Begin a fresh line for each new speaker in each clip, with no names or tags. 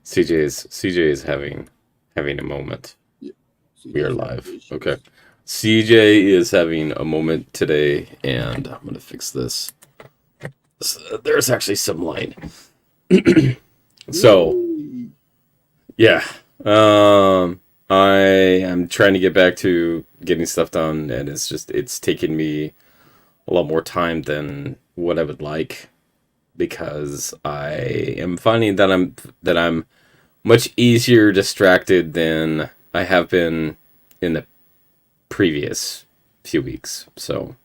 CJ is having a moment.
Yeah.
We are
CJ's having
live. Okay.
issues.
CJ is having a moment today, and I'm gonna fix this. There's actually some light. So
Yay!
yeah, um, I am trying to get back to getting stuff done, and it's taking me a lot more time than what I would like because I am finding that I'm much easier distracted than I have been in the previous few weeks. So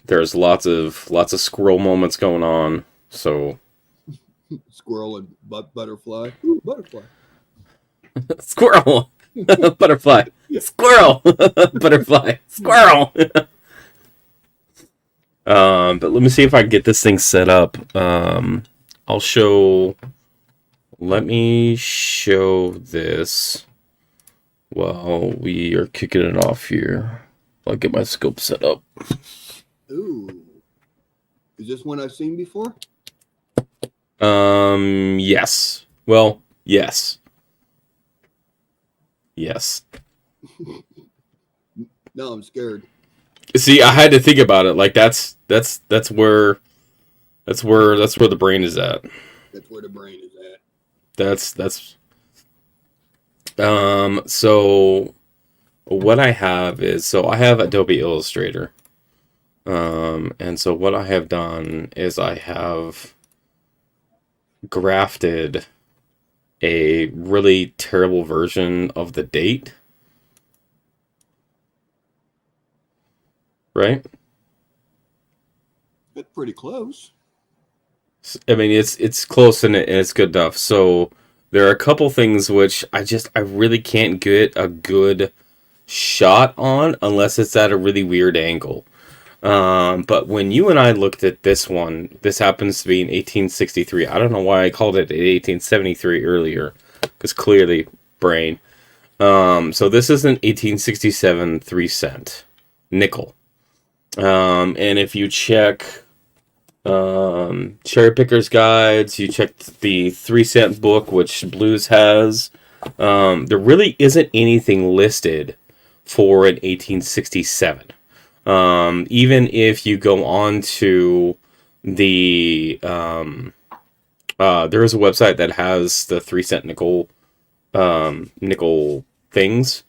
there's lots of squirrel moments going on. So
Squirrel and butterfly. Ooh, butterfly.
squirrel, butterfly, squirrel, butterfly, squirrel. But let me see if I can get this thing set up. I'll show. Let me show this while we are kicking it off here. I'll get my scope set up.
Ooh. Is this one I've seen before?
Yes. Well, yes. Yes.
No, I'm scared.
See, I had to think about it. Like that's where the brain is at.
That's where the brain is at.
That's so what I have is so I have Adobe Illustrator. And so what I have done is I have grafted a really terrible version of the date, right?
That's pretty close.
I mean, it's close and it's good enough. So there are a couple things which I really can't get a good shot on unless it's at a really weird angle. But when you and I looked at this one, this happens to be in 1863. I don't know why I called it 1873 earlier, because clearly brain. So this is an 1867 3 cent nickel. And if you check Cherry Picker's Guides, you check the 3 cent book, which Blues has, there really isn't anything listed for an 1867. Even if you go on to the there is a website that has the 3 cent nickel things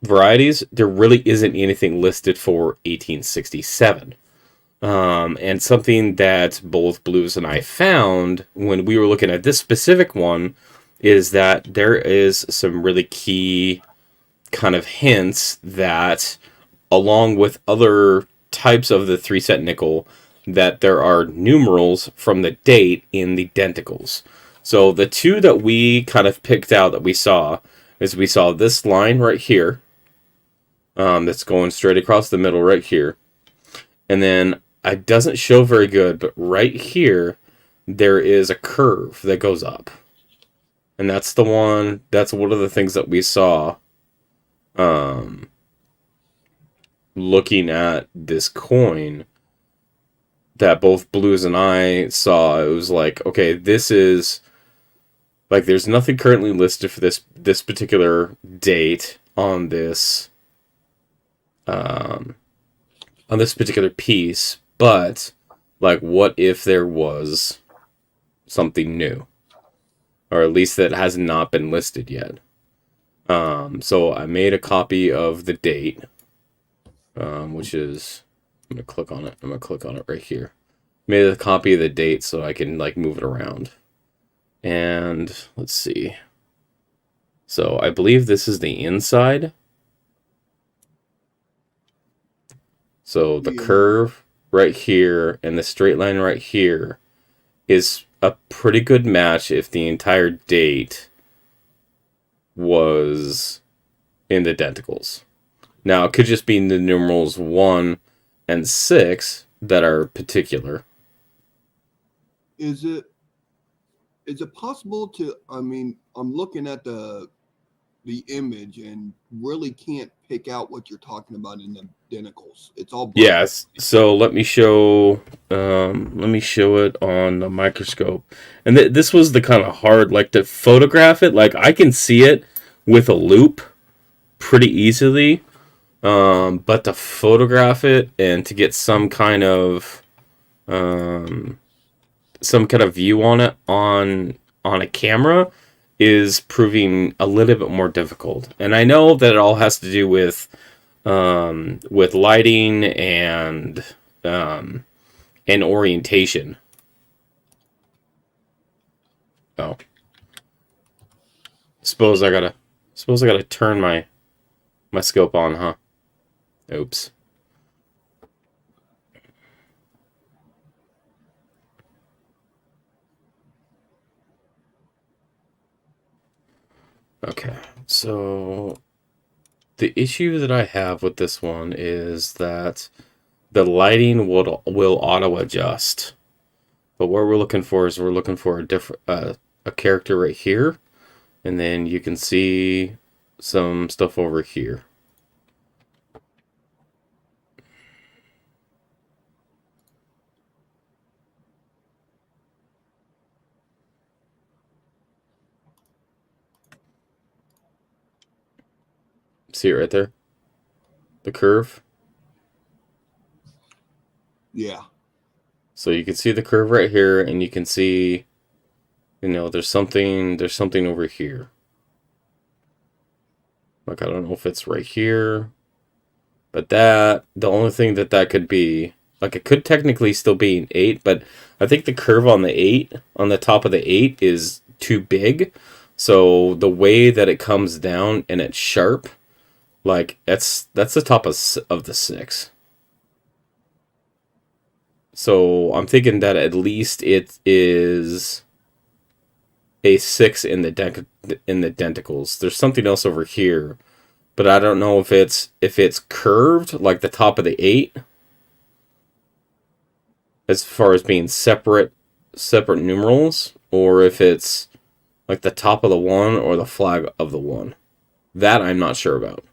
varieties, there really isn't anything listed for 1867. And something that both Blues and I found when we were looking at this specific one is that there is some really key kind of hints that, along with other types of the 3 cent nickel, that there are numerals from the date in the denticles. So the two that we kind of picked out that we saw is we saw this line right here, that's going straight across the middle right here, and then it doesn't show very good, but right here there is a curve that goes up, and that's the one. That's one of the things that we saw. Um, Looking at this coin that both Blues and I saw, it was like, okay, this is like there's nothing currently listed for this particular date um on this particular piece, but like what if there was something new, or at least that has not been listed yet. So I made a copy of the date, which is I'm gonna click on it. I'm gonna click on it right here. Made a copy of the date so I can like move it around. And let's see. So I believe this is the inside. So the
Yeah.
curve right here and the straight line right here is a pretty good match if the entire date was in the denticles. Now it could just be in the numerals 1 and 6 that are particular.
Is it possible to? I mean, I'm looking at the image and really can't pick out what you're talking about in the denticles. It's all black.
Yes. So let me show it on the microscope. And this was the kind of hard, like, to photograph it. Like, I can see it with a loop pretty easily, but to photograph it and to get some kind of view on it on a camera is proving a little bit more difficult. And I know that it all has to do with lighting and orientation. Oh, suppose I gotta turn my scope on, huh? Oops. Okay, so the issue that I have with this one is that the lighting will auto adjust. But what we're looking for is a different a character right here, and then you can see some stuff over here. See it right there? The curve.
Yeah.
So you can see the curve right here, and you can see, there's something over here. Like, I don't know if it's right here, but the only thing that could be, like, it could technically still be an 8, but I think the curve on the 8, on the top of the 8, is too big. So the way that it comes down and it's sharp, like, that's the top of the 6. So I'm thinking that at least it is a 6 in the denticles. There's something else over here, but I don't know if it's curved like the top of the 8, as far as being separate numerals, or if it's like the top of the 1 or the flag of the 1. That I'm not sure about.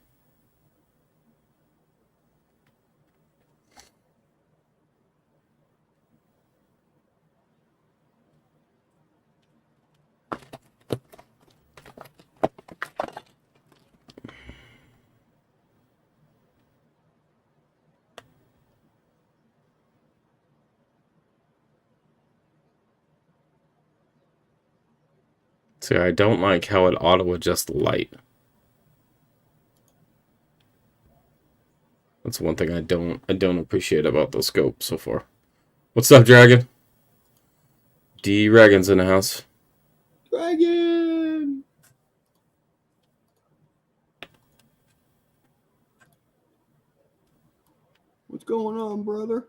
See, I don't like how it auto adjusts the light. That's one thing I don't appreciate about the scope so far. What's up, Dragon? D Dragon's in the house.
Dragon! What's going on, brother?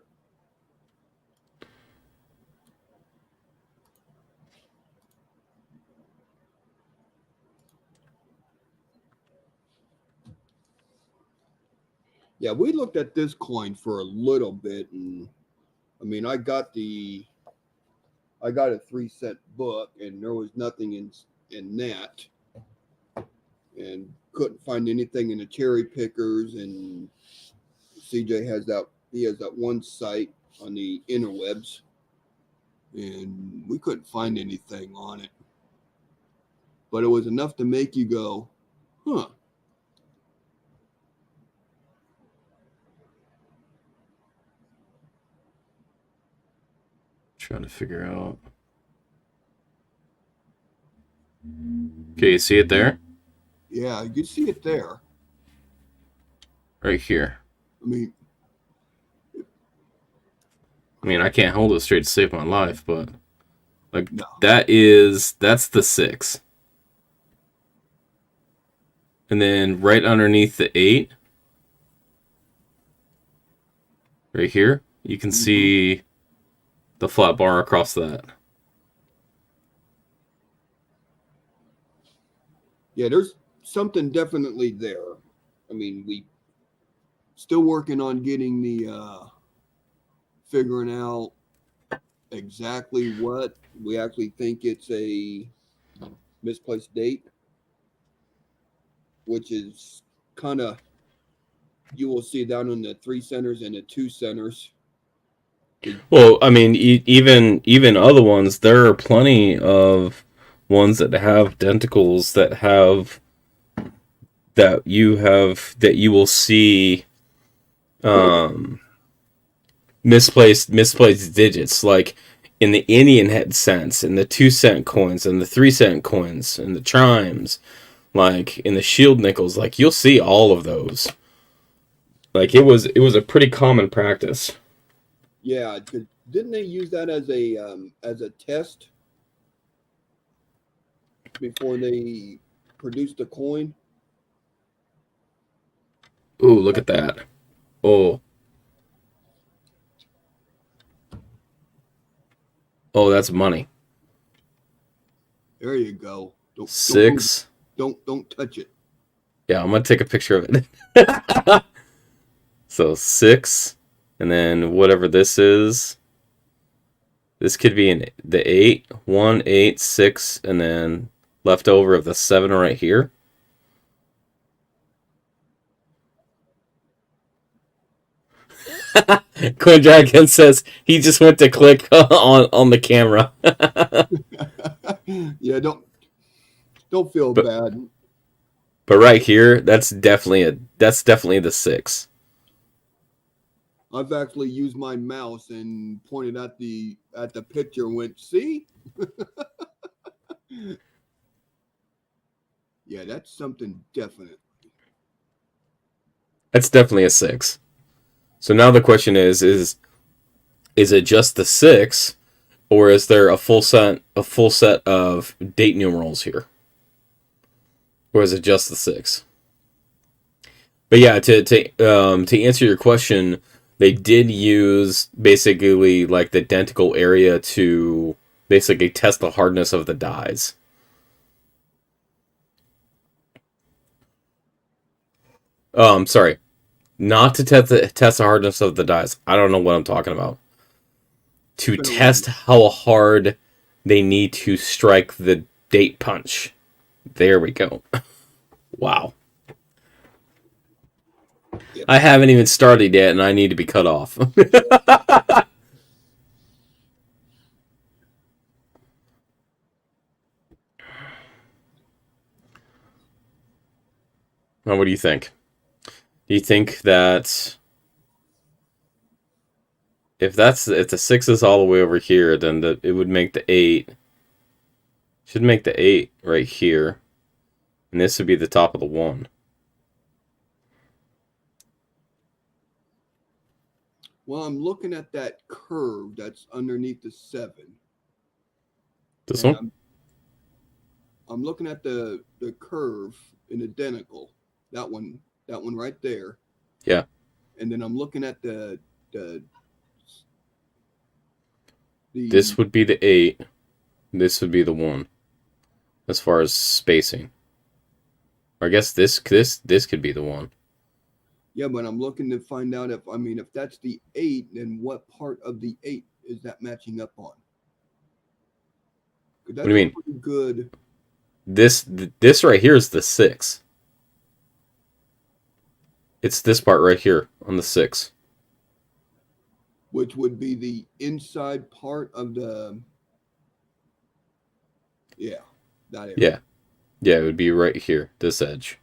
Yeah, we looked at this coin for a little bit, and I mean, I got a 3-cent book, and there was nothing in that, and couldn't find anything in the cherry pickers. And CJ has that one site on the interwebs, and we couldn't find anything on it. But it was enough to make you go, huh.
Trying to figure out. Okay, you see it there?
Yeah, you can see it there.
Right here.
I
mean, I can't hold it straight to save my life, but like,
no.
that's the 6. And then right underneath the 8, right here, you can see the flat bar across that.
Yeah, there's something definitely there. I mean, we still working on getting the figuring out exactly what we actually think it's a misplaced date. which is kind of, you will see down in the 3 centers and the 2 centers.
Well, I mean, even other ones, there are plenty of ones that have denticles that you will see um, misplaced digits, like in the Indian head cents, in the 2 cent coins, and the 3 cent coins, and the chimes, like in the shield nickels. Like you'll see all of those. Like it was a pretty common practice.
Yeah, didn't they use that as a test before they produced the coin?
Ooh, look at that. Oh, oh, that's money.
There you go.
Six.
Don't touch it.
Yeah, I'm gonna take a picture of it. So 6, and then whatever this is. This could be the 8, 1, 8, 6, and then leftover of the 7 right here. Quinn Dragon says he just went to click on the camera.
Yeah, don't feel bad.
But right here, that's definitely the 6.
I've actually used my mouse and pointed at the picture and went, "See?" Yeah, that's something definite.
That's definitely a 6. So now the question is it just the 6, or is there a full set of date numerals here? Or is it just the 6? But yeah, to answer your question, they did use basically like the denticle area to basically test the hardness of the dies. Sorry, not to test the hardness of the dies. I don't know what I'm talking about. To test how hard they need to strike the date punch. There we go. Wow. Yep. I haven't even started yet, and I need to be cut off. Now, what do you think? Do you think that if the 6 is all the way over here, then it would make the 8. Should make the 8 right here, and this would be the top of the 1.
Well, I'm looking at that curve that's underneath the 7.
This one?
I'm looking at the curve in the denticle. That one right there.
Yeah.
And then I'm looking at the
this would be the 8. This would be the 1. As far as spacing. Or I guess this could be the 1.
Yeah, but I'm looking to find out if that's the 8, then what part of the 8 is that matching up on?
What do you mean?
Good.
This right here is the 6. It's this part right here on the 6.
Which would be the inside part of the... Yeah, that area.
Yeah, it would be right here, this edge.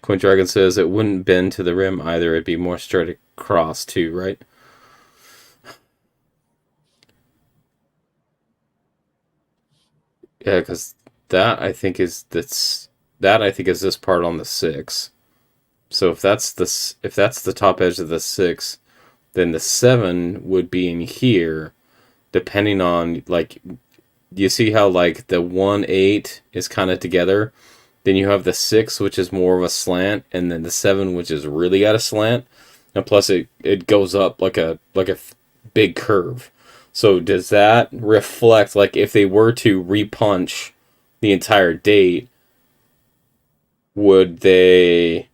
Quinn Dragon says it wouldn't bend to the rim either. It'd be more straight across too, right? Yeah, because that I think is this part on the 6. So if that's the top edge of the 6, then the 7 would be in here, depending on like, you see how like the 1, 8 is kind of together. Then you have the 6, which is more of a slant, and then the 7, which is really at a slant. And plus, it goes up like a big curve. So does that reflect, like, if they were to repunch the entire date, would they,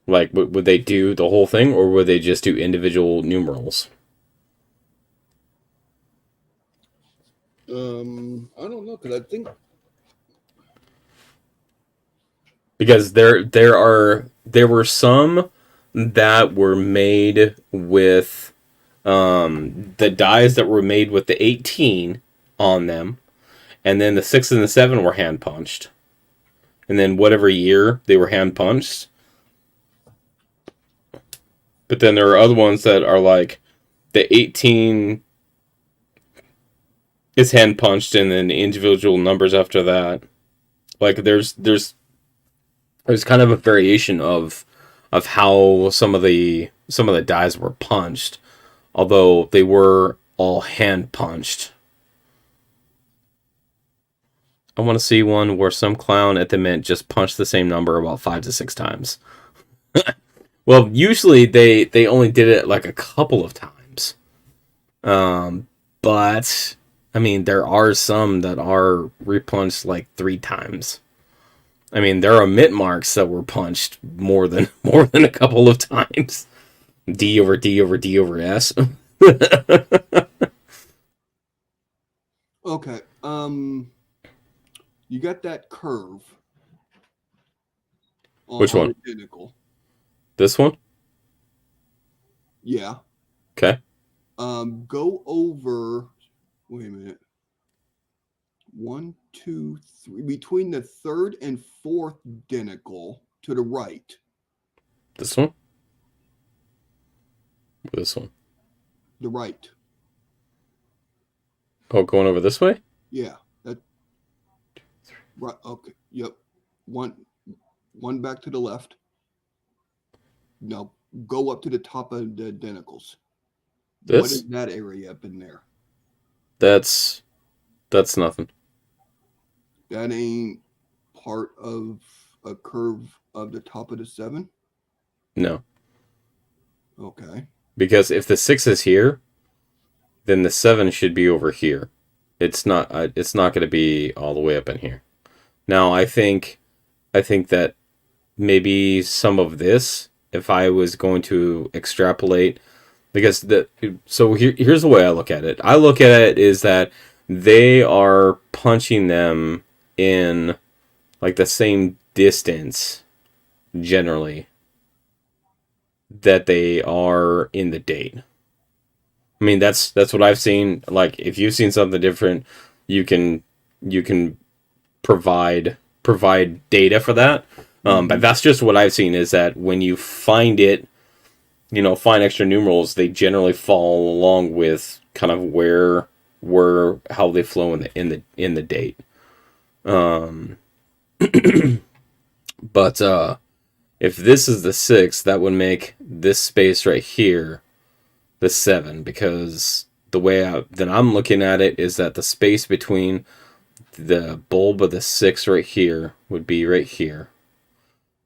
like, would they do the whole thing, or would they just do individual numerals?
I don't know, because I think
because there were some that were made with the dies that were made with the 18 on them, and then the 6 and the 7 were hand punched, and then whatever year they were hand punched. But then there are other ones that are like the 18 is hand punched, and then individual numbers after that. Like there's kind of a variation of how some of the dies were punched, although they were all hand punched. I want to see one where some clown at the mint just punched the same number about 5 to 6 times. Well, usually they only did it like a couple of times. But I mean, there are some that are repunched like 3 times. I mean, there are mint marks that were punched more than a couple of times. D over D over D over S.
Okay. You got that curve
Which one?
Identical.
This one?
Yeah.
Okay.
Go over. Wait a minute. 1, 2, 3. Between the third and fourth denticle to the right.
This one? This one?
The right.
Oh, going over this way?
Yeah. That. Right. Okay. Yep. One back to the left. No. Go up to the top of the denticles.
This?
What is that area up in there?
That's nothing.
That ain't part of a curve of the top of the 7?
No.
Okay.
Because if the 6 is here, then the 7 should be over here. It's not going to be all the way up in here. Now, I think that maybe some of this, if I was going to extrapolate, because here's the way I look at it. I look at it is that they are punching them in like the same distance generally that they are in the date. I mean, that's what I've seen. Like, if you've seen something different, you can provide data for that. But that's just what I've seen, is that when you find it, find extra numerals, they generally fall along with kind of where how they flow in the date. But if this is the 6, that would make this space right here the 7, because the way that I'm looking at it is that the space between the bulb of the 6 right here would be right here.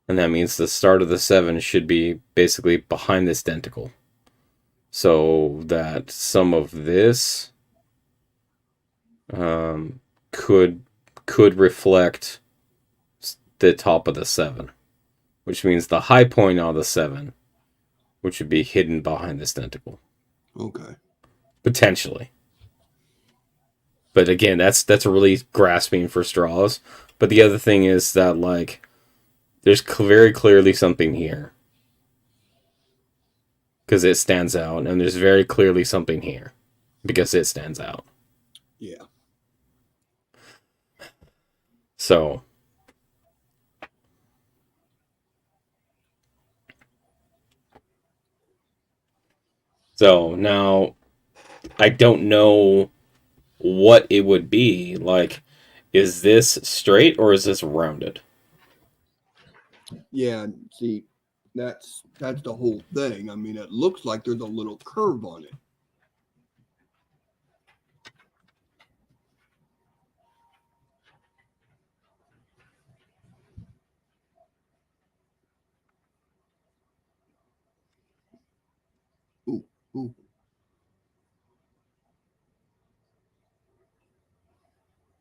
And that means the start of the 7 should be basically behind this denticle. So that some of this could reflect the top of the 7, which means the high point of the 7, which would be hidden behind this tentacle.
Okay.
Potentially. But again, that's really grasping for straws. But the other thing is that, like, there's very clearly something here, because it stands out, and there's very clearly something here because it stands out.
Yeah.
So now I don't know what it would be. Like, is this straight or is this rounded?
Yeah. See, that's the whole thing. I mean, it looks like there's a little curve on it. Ooh, ooh.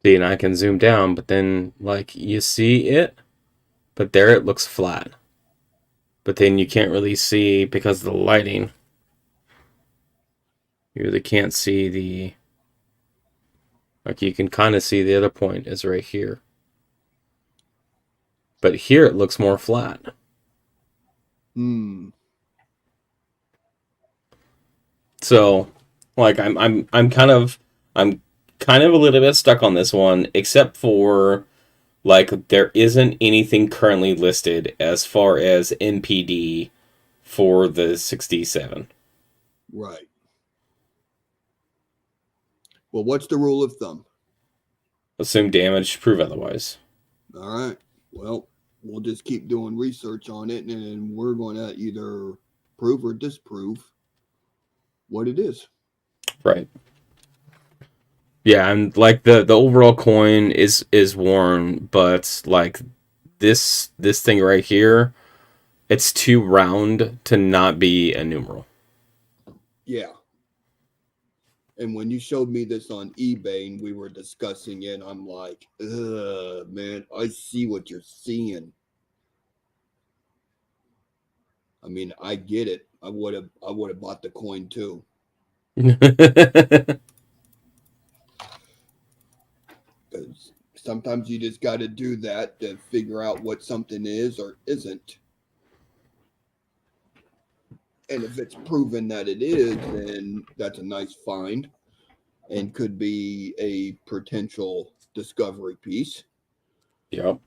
See, and I can zoom down, but then, like, you see it, but there it looks flat. But then you can't really see, because of the lighting, you really can't see the, like, you can kind of see the other point is right here. but here it looks more flat.
Hmm.
So, like, I'm kind of a little bit stuck on this one, except for like there isn't anything currently listed as far as NPD for the 67.
Right. Well, what's the rule of thumb?
Assume damage, prove otherwise.
All right. Well, we'll just keep doing research on it, and we're going to either prove or disprove what it is.
Right. Yeah, and like the overall coin is worn, but like this thing right here, it's too round to not be a numeral.
Yeah. And when you showed me this on eBay and we were discussing it, I'm like, ugh, man, I see what you're seeing. I mean, I get it. I would have bought the coin too. Because sometimes you just got to do that to figure out what something is or isn't. And if it's proven that it is, then that's a nice find and could be a potential discovery piece.
Yep.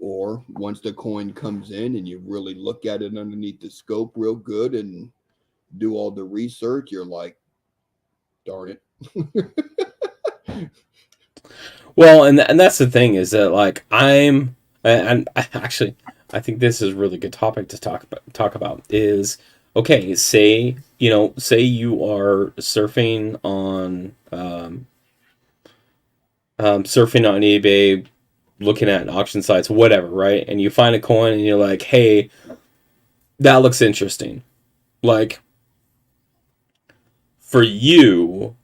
Or once the coin comes in and you really look at it underneath the scope real good and do all the research, you're like, darn
it. Well, and that's the thing is that like and actually I think this is a really good topic to talk about is okay, say you are surfing on surfing on eBay, looking at auction sites, whatever, right? And you find a coin and you're like, hey, that looks interesting. Like, for you,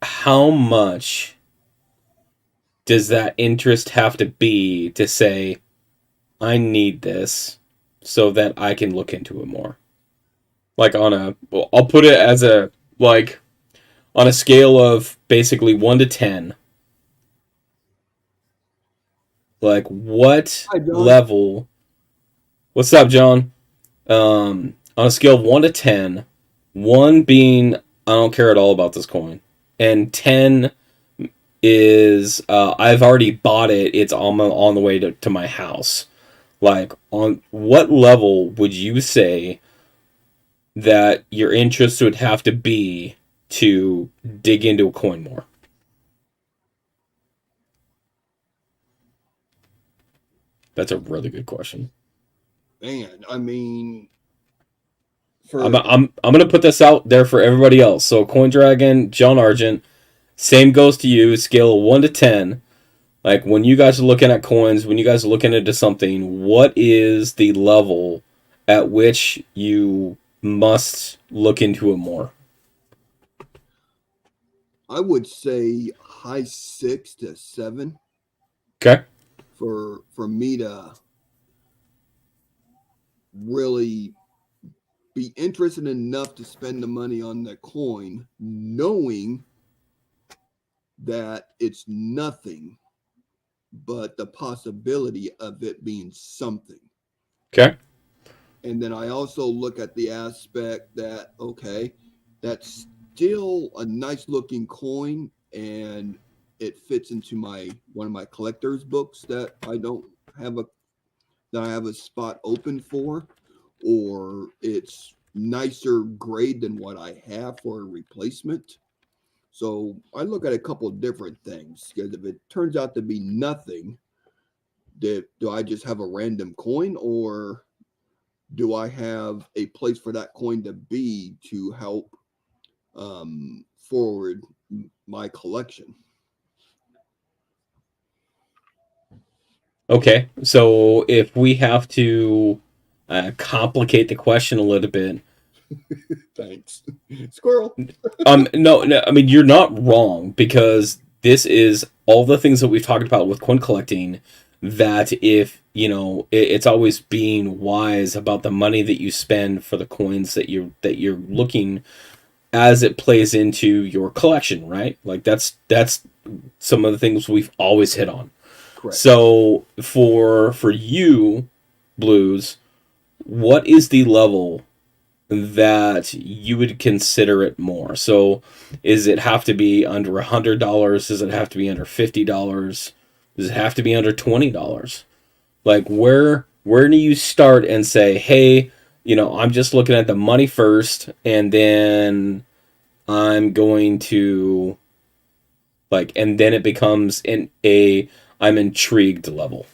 how much does that interest have to be to say, I need this so that I can look into it more? Like I'll put it as on a scale of basically 1 to 10. Like what level? What's up, John? On a scale of 1 to 10, 1 being I don't care at all about this coin, and 10 is I've already bought it. It's on the way to my house. Like, on what level would you say that your interest would have to be to dig into a coin more? That's a really good question.
Man, I mean,
I'm gonna put this out there for everybody else. So Coin Dragon, John Argent, same goes to you. Scale of 1 to 10. Like when you guys are looking at coins, when you guys are looking into something, what is the level at which you must look into it more?
I would say high 6 to 7.
Okay.
For me to really be interested enough to spend the money on the coin, knowing that it's nothing but the possibility of it being something.
Okay.
And then I also look at the aspect that, okay, that's still a nice looking coin and it fits into one of my collector's books that I have a spot open for, or it's nicer grade than what I have for a replacement. So I look at a couple of different things, because if it turns out to be nothing, do I just have a random coin, or do I have a place for that coin to be to help forward my collection?
Okay, so if we have to complicate the question a little bit.
Thanks, squirrel.
No, I mean, you're not wrong, because this is all the things that we've talked about with coin collecting, that if, it's always being wise about the money that you spend for the coins that you're looking as it plays into your collection, right? Like that's some of the things we've always hit on.
Correct.
So for you, Blues, what is the level that you would consider it more? So, is it have to be under $100? Does it have to be under $50? Does it have to be under $20? Like, where do you start and say, hey, I'm just looking at the money first, and then I'm going to and then it becomes I'm intrigued level.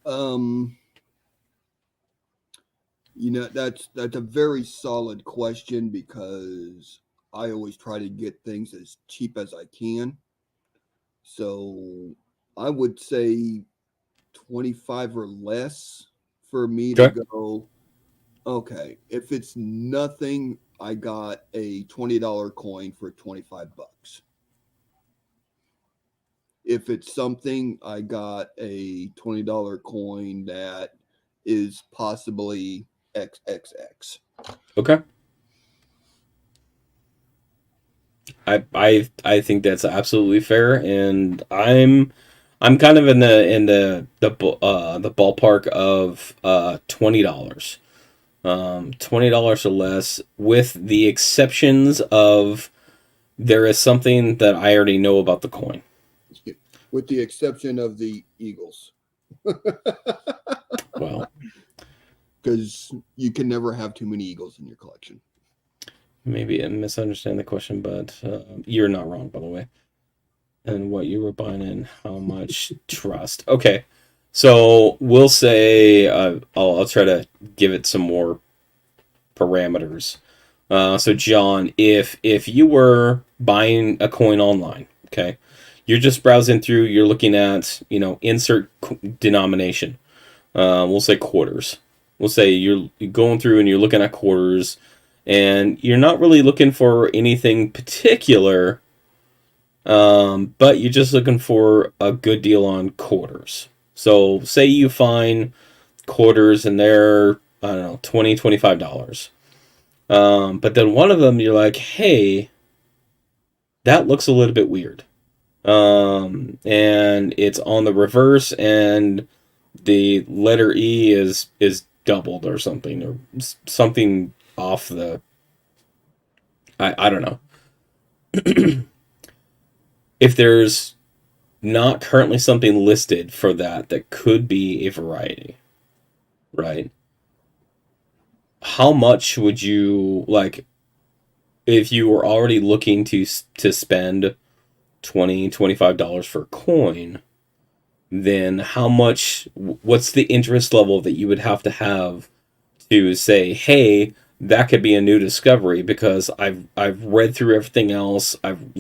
Um, that's a very solid question because I always try to get things as cheap as I can. So I would say 25 or less for me to
Okay.
go, okay, if it's nothing, I got a $20 coin for 25 bucks. If it's something, I got a $20 coin that is possibly XXX.
Okay. I think that's absolutely fair, and I'm kind of in the ballpark of $20. $20 or less, with the exceptions of there is something that I already know about the coin.
With the exception of the Eagles.
Well,
because you can never have too many Eagles in your collection.
maybe I misunderstand the question, but you're not wrong, by the way. And what you were buying and how much trust. Okay, so we'll say I'll try to give it some more parameters. So John, if you were buying a coin online, okay, you're just browsing through, you're looking at insert denomination. We'll say quarters. We'll say you're going through and you're looking at quarters, and you're not really looking for anything particular, but you're just looking for a good deal on quarters. So say you find quarters and they're, I don't know, $20, $25. But then one of them you're like, hey, that looks a little bit weird. And it's on the reverse, and the letter E is doubled or something, or something off the. I don't know. If there's not currently something listed for that could be a variety, right? How much would you like if you were already looking to spend $20-$25 for a coin? Then how much, what's the interest level that you would have to say, hey, that could be a new discovery because I've read through everything else, I've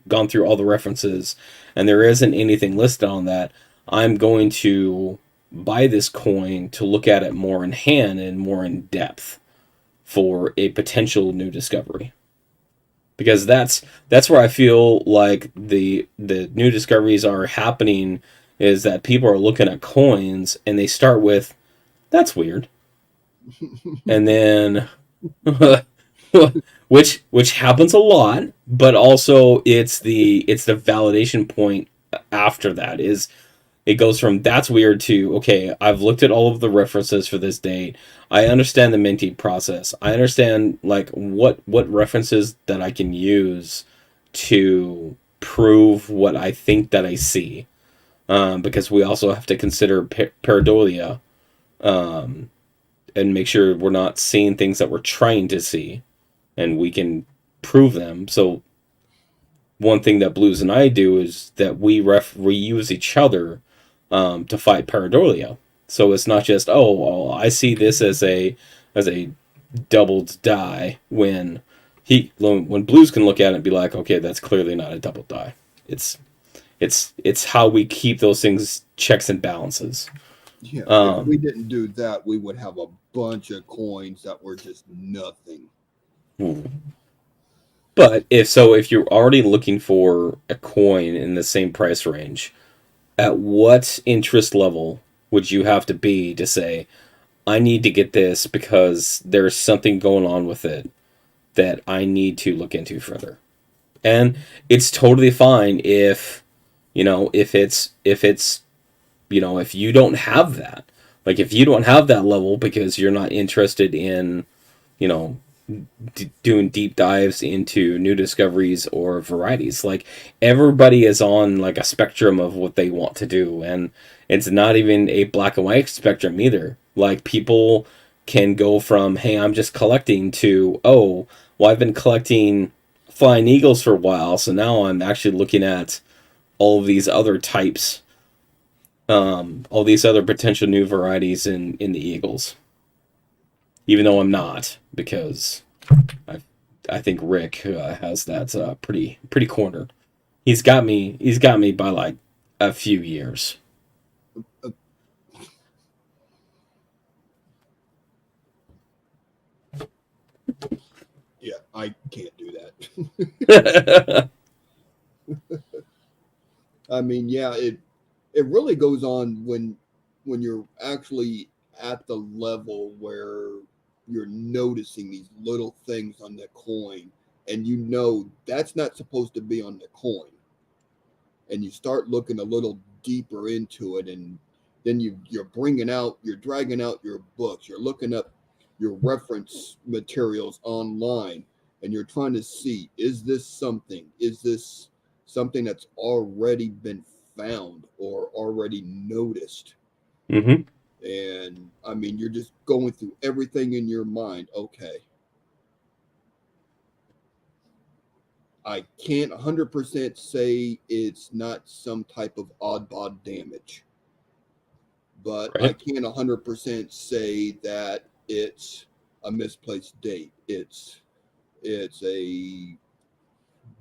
gone through all the references, and there isn't anything listed on that. I'm going to buy this coin to look at it more in hand and more in depth for a potential new discovery. Because that's where I feel like the new discoveries are happening, is that people are looking at coins and they start with, that's weird. And then which happens a lot, but also it's the validation point after that. Is it goes from that's weird to, okay, I've looked at all of the references for this date. I understand the minting process. I understand like what references that I can use to prove what I think that I see. Because we also have to consider pareidolia, and make sure we're not seeing things that we're trying to see, and we can prove them. So one thing that Blues and I do is that we use each other to fight pareidolia. So it's not just, oh, well, I see this as a doubled die, when Blues can look at it and be like, okay, that's clearly not a double die. It's how we keep those things checks and balances.
Yeah, if we didn't do that, we would have a bunch of coins that were just nothing.
But if you're already looking for a coin in the same price range, at what interest level would you have to be to say, I need to get this because there's something going on with it that I need to look into further? And it's totally fine if If if you don't have that, like if you don't have that level because you're not interested in, you know, doing deep dives into new discoveries or varieties, like everybody is on like a spectrum of what they want to do, and it's not even a black and white spectrum either. Like people can go from, hey, I'm just collecting, to, oh, well, I've been collecting flying eagles for a while, so now I'm actually looking at all of these other types, all these other potential new varieties in the eagles, even though I'm not, because I I think Rick has that pretty cornered. He's got me by like a few years.
Uh, yeah, I can't do that. I mean, yeah, it really goes on when you're actually at the level where you're noticing these little things on the coin, and you know that's not supposed to be on the coin, and you start looking a little deeper into it, and then you're dragging out your books, you're looking up your reference materials online, and you're trying to see, is this something that's already been found or already noticed?
hmm
And I mean, you're just going through everything in your mind. Okay, I can't 100% say it's not some type of odd bod damage, but I
Right.
can't 100% say that it's a misplaced date. It's a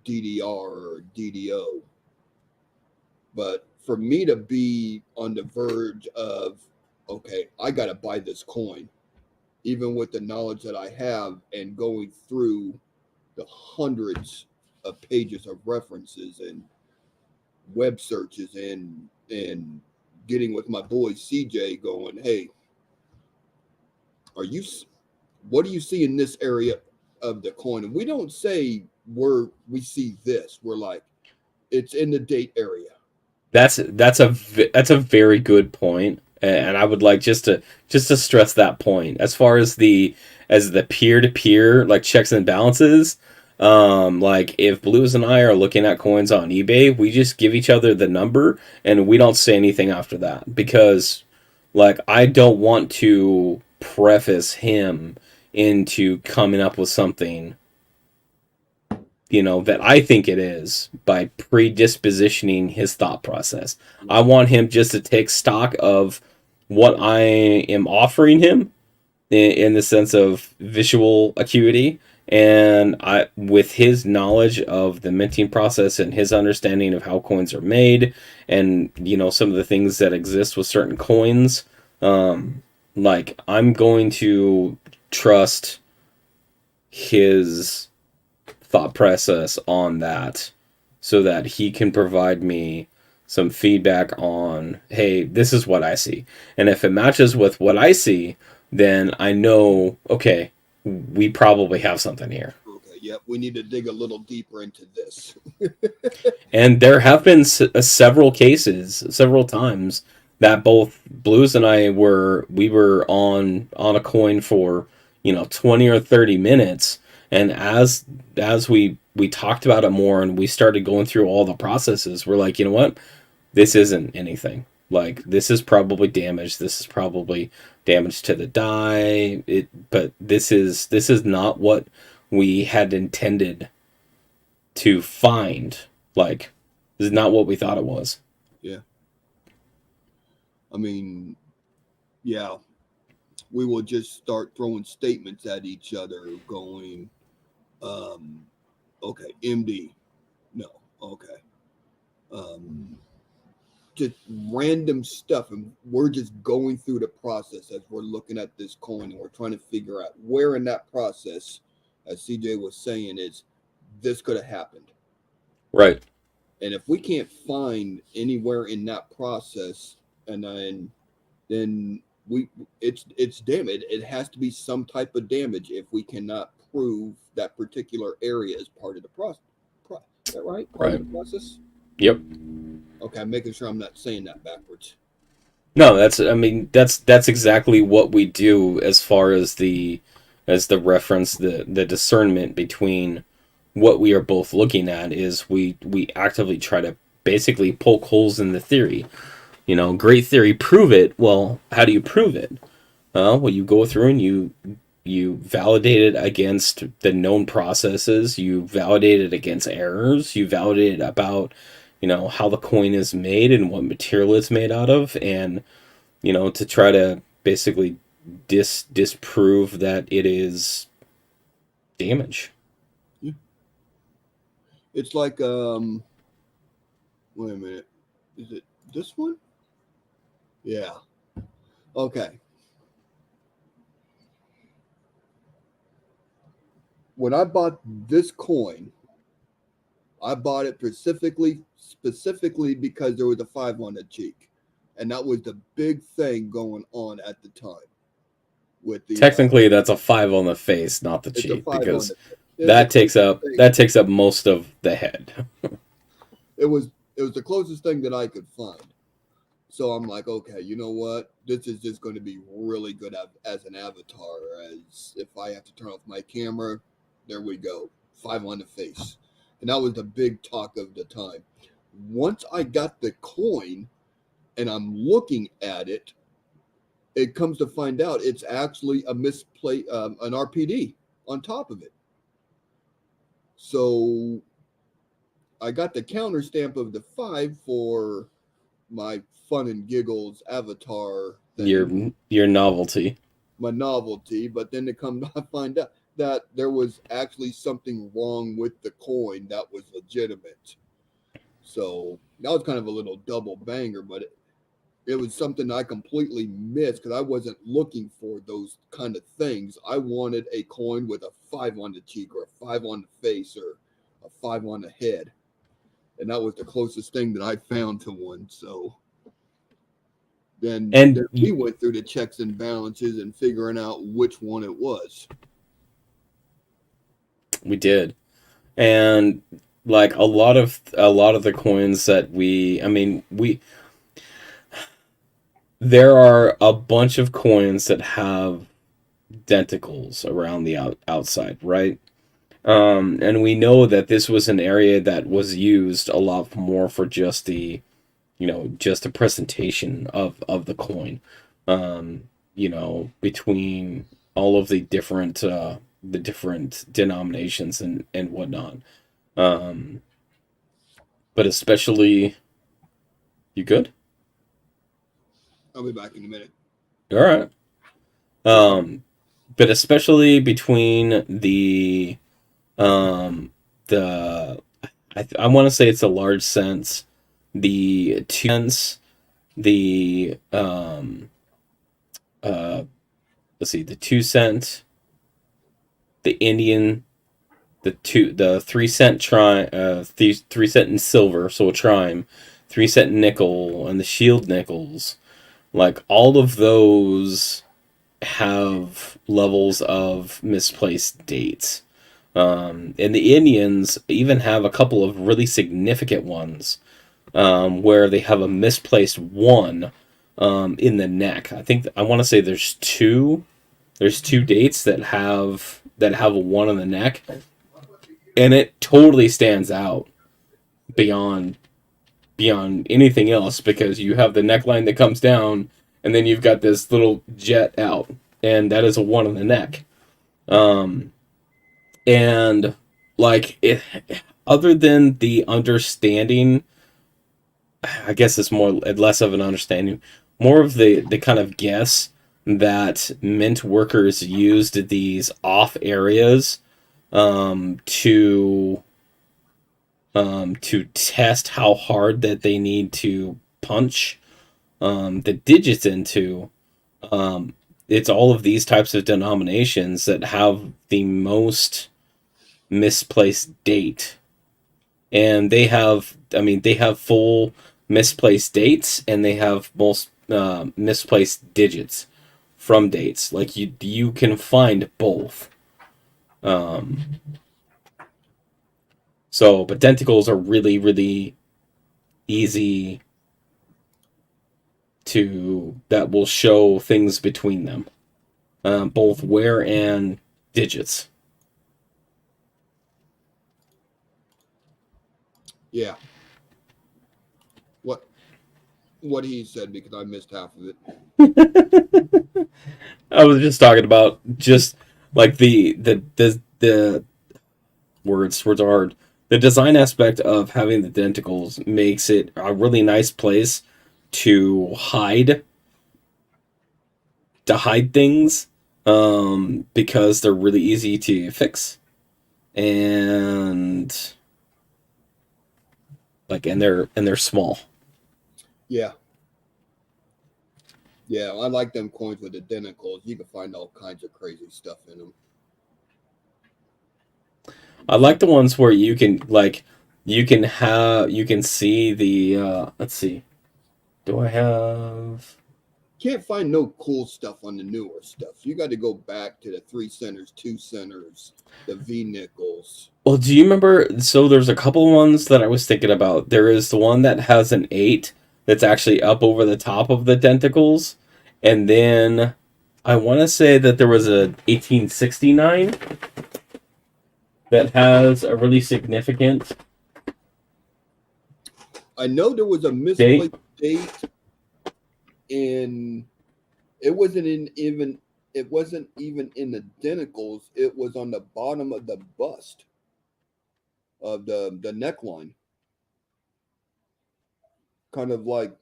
DDR or DDO. But for me to be on the verge of, okay, I got to buy this coin, even with the knowledge that I have, and going through the hundreds of pages of references and web searches, and getting with my boy CJ, going, hey, are you what do you see in this area of the coin? And we don't say we see this. We're like, it's in the date area.
That's a very good point, and I would like just to stress that point as far as the peer to peer like checks and balances. Like if Blues and I are looking at coins on eBay, we just give each other the number and we don't say anything after that, because like I don't want to preface him into coming up with something, that I think it is, by predispositioning his thought process. I
Right.
want him just to take stock of what I am offering him in the sense of visual acuity, and I, with his knowledge of the minting process and his understanding of how coins are made, and some of the things that exist with certain coins, like I'm going to trust his thought process on that, so that he can provide me some feedback on, hey, this is what I see. And if it matches with what I see, then I know, okay, we probably have something here.
Okay. Yep. We need to dig a little deeper into this.
And there have been several cases, several times, that both Blues and I were on a coin for 20 or 30 minutes, and as we talked about it more and we started going through all the processes, we're like, you know what, this isn't anything. Like, this is probably damage. This is probably damage to the die. But this is not what we had intended to find. Like, this is not what we thought it was.
Yeah. I mean, yeah, we will just start throwing statements at each other, going, um, okay, MD, no, okay, um, just random stuff, and we're just going through the process as we're looking at this coin, and we're trying to figure out where in that process, as CJ was saying, is this could have happened.
Right.
And if we can't find anywhere in that process, and then we it's damage. It has to be some type of damage if we cannot prove that particular area is part of the process. Is that right? Part of
Right.
the process.
Yep.
Okay, I'm making sure I'm not saying that backwards.
No, that's exactly what we do as far as the reference, the discernment between what we are both looking at is we actively try to basically poke holes in the theory. You know, great theory, prove it. Well, how do you prove it? Well, you go through and you validate it against the known processes, you validate it against errors, you validate it about, you know, how the coin is made and what material it's made out of, and, you know, to try to basically disprove that it is damage.
Yeah. It's like wait a minute. Is it this one? Yeah. Okay. When I bought this coin, I bought it specifically because there was a 5 on the cheek. And that was the big thing going on at the time with the
Technically, that's a 5 on the face, not the
it's a
cheek,
5 on
because
the it's the closest thing.
that takes up most of the head.
It was the closest thing that I could find. So I'm like, okay, you know what? This is just going to be really good as an avatar. As if I have to turn off my camera, there we go, 5 on the face, and that was the big talk of the time. Once I got the coin and I'm looking at it, it comes to find out it's actually a misplay, an RPD on top of it. So I got the counter stamp of the 5 for my fun and giggles avatar thing,
Your novelty.
my novelty, but then to come to find out that there was actually something wrong with the coin that was legitimate. So that was kind of a little double banger, but it was something I completely missed because I wasn't looking for those kind of things. I wanted a coin with a 5 on the cheek or a 5 on the face or a 5 on the head. And that was the closest thing that I found to one. So then
And
we went through the checks and balances and figuring out which one it was.
we did. And like a lot of the coins that we there are a bunch of coins that have denticles around the outside, right? And we know that this was an area that was used a lot more for just the, you know, just a presentation of the coin. You know, between all of the different denominations and whatnot. Um, but especially, you good?
I'll be back in a minute.
All right. Um, but especially between the I want to say it's a large cents, the 2 cents, the uh let's see, the 2 cent, the Indian, the 3 cent 3 cent in silver, so a trime, 3 cent nickel, and the shield nickels. Like all of those have levels of misplaced dates. And the Indians even have a couple of really significant ones, where they have a misplaced 1 in the neck. I want to say there's two. There's 2 dates that have a 1 on the neck, and it totally stands out beyond anything else because you have the neckline that comes down, and then you've got this little jet out, and that is a 1 on the neck. And like it, other than the understanding, I guess it's more less of an understanding, more of the kind of guess that mint workers used these off areas to test how hard that they need to punch the digits into. It's all of these types of denominations that have the most misplaced date, and they have full misplaced dates, and they have most misplaced digits from dates. Like you can find both. um so but denticles are really, really easy that will show things between them, both wear and digits.
Yeah. What he said, because I missed half of it.
I was just talking about just like the words are hard. The design aspect of having the denticles makes it a really nice place to hide things, because they're really easy to fix, and they're small.
Yeah. Yeah, I like them coins with identicals. You can find all kinds of crazy stuff in them.
I like the ones where you can see the let's see. Do I have
Can't find no cool stuff on the newer stuff. You got to go back to the 3 centers, 2 centers, the V nickels.
Well, do you remember? So there's a couple ones that I was thinking about. There is the one that has an 8 that's actually up over the top of the denticles. And then I want to say that there was a 1869 that has a really significant.
I know there was a misplaced date, and it wasn't even in the denticles. It was on the bottom of the bust of the neckline, kind of like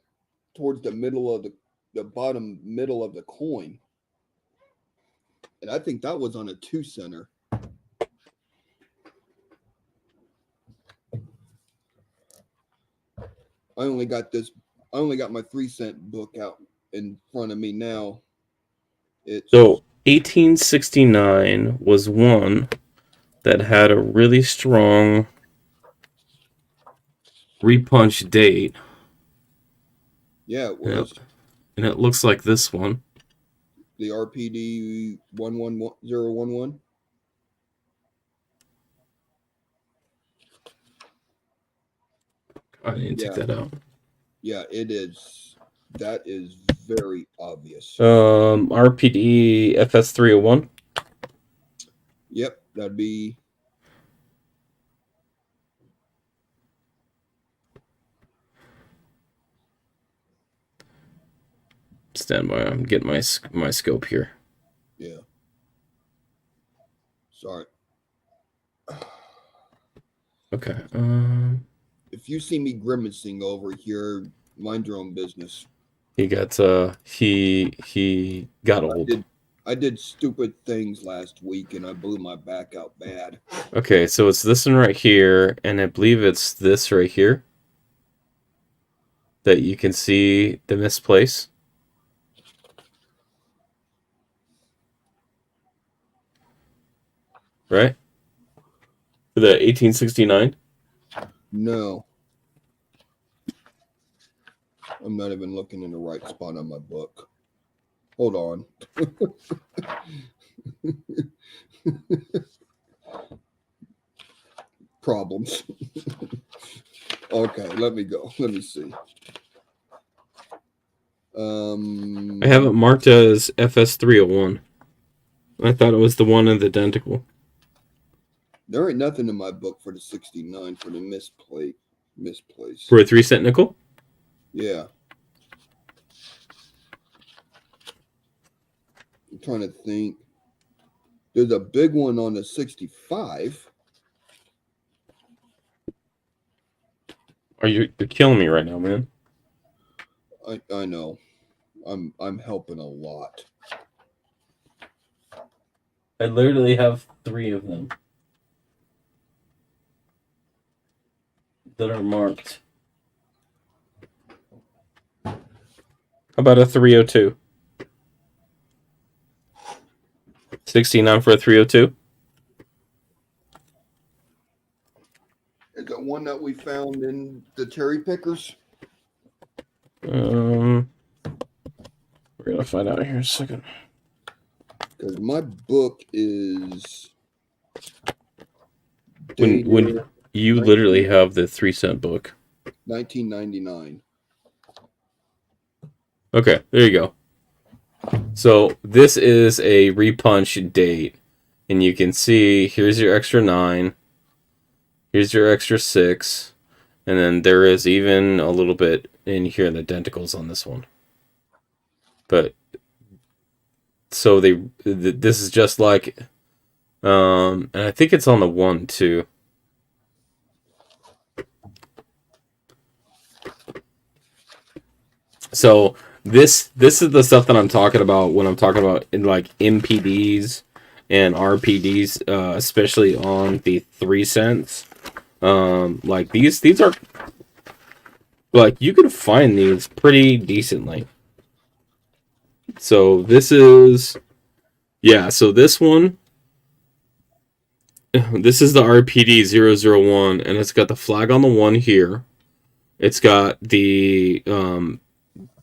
towards the middle of the bottom middle of the coin. And I think that was on a 2 center. I only got my 3-cent book out in front of me now.
So 1869 was one that had a really strong repunch date.
Yeah, it was.
And it looks like this one.
The RPD 111011.
I didn't take that out.
Yeah, it is. That is very obvious.
RPD FS301.
Yep, that'd be.
Stand by. I'm getting my scope here.
Yeah. Sorry.
Okay.
If you see me grimacing over here, mind your own business.
He got he got old.
I did stupid things last week and I blew my back out bad.
Okay, so it's this one right here, and I believe it's this right here that you can see the misplace. Right? For the 1869?
No. I'm not even looking in the right spot on my book. Hold on. Problems. Okay, let me go. Let me see.
I have it marked as FS301. I thought it was the one in the denticle.
There ain't nothing in my book for the 69 for the misplace.
For a 3-cent nickel?
Yeah. I'm trying to think. There's a big one on the 65.
You're killing me right now, man.
I know. I'm helping a lot.
I literally have 3 of them that are marked. How about a 302? 69 for a 302?
Is that one that we found in the cherry pickers?
We're gonna find out here in a second.
Because my book is.
When you literally have the 3-cent book.
1999.
Okay, there you go. So this is a repunch date, and you can see here's your extra 9, here's your extra 6, and then there is even a little bit in here in the denticles on this one. But so this is just like, and I think it's on the 1 too. So this is the stuff that I'm talking about when I'm talking about in like MPDs and RPDs, especially on the 3 cents. Like these are like you can find these pretty decently. So this is so this one, this is the RPD 001, and it's got the flag on the 1 here. It's got the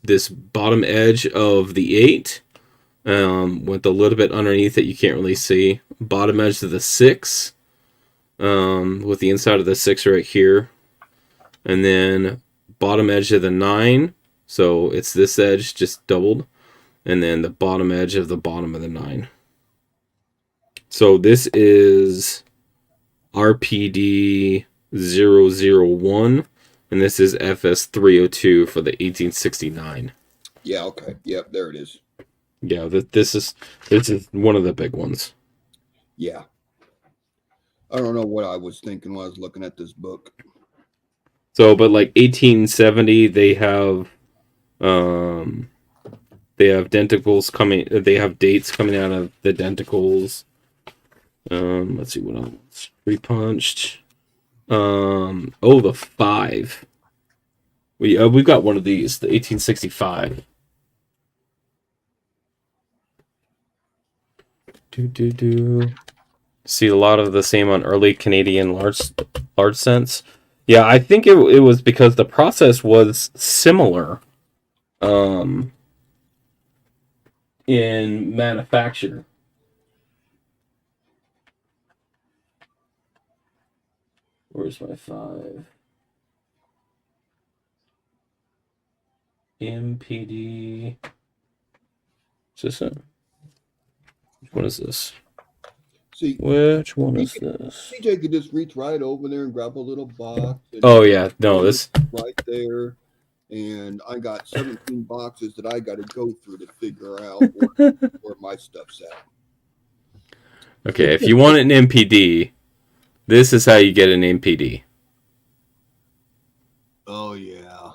this bottom edge of the 8 with a little bit underneath it you can't really see. Bottom edge of the 6 with the inside of the 6 right here. And then bottom edge of the 9. So it's this edge just doubled. And then the bottom edge of the bottom of the 9. So this is RPD 001. And this is FS 302 for the 1869.
Yeah, okay. Yep, there it is.
Yeah, this is one of the big ones.
Yeah. I don't know what I was thinking when I was looking at this book.
So, but like 1870, they have denticles coming. They have dates coming out of the denticles. Let's see what else. Repunched. The 5. We've got one of these, the 1865. See a lot of the same on early Canadian large cents. Yeah, I think it was because the process was similar in manufacture. Where's my 5? MPD. Is this it? Which one is this?
See,
which one is this?
CJ could just reach right over there and grab a little box.
Oh yeah, no, this
right there. And I got 17 boxes that I got to go through to figure out where my stuff's at.
Okay, if you want an MPD, this is how you get an MPD.
Oh, yeah.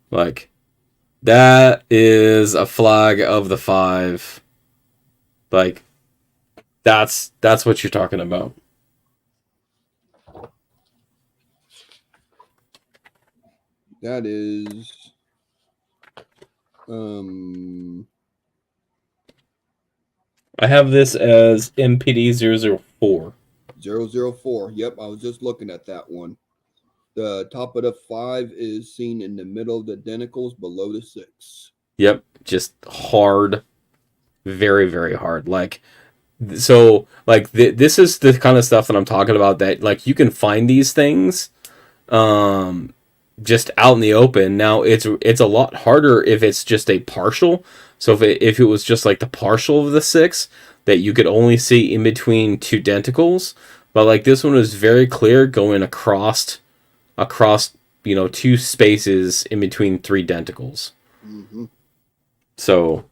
Like, that is a flag of the 5. Like, that's what you're talking about.
That is
I have this as MPD 004.
004. Yep, I was just looking at that one. The top of the 5 is seen in the middle of the denticles below the 6.
Yep, just hard. Very, very hard. Like, so, like, this is the kind of stuff that I'm talking about, that, like, you can find these things just out in the open. Now, it's a lot harder if it's just a partial. So if it was just, like, the partial of the 6 that you could only see in between 2 denticles. But, like, this one was very clear going across 2 spaces in between 3 denticles.
Mm-hmm.
So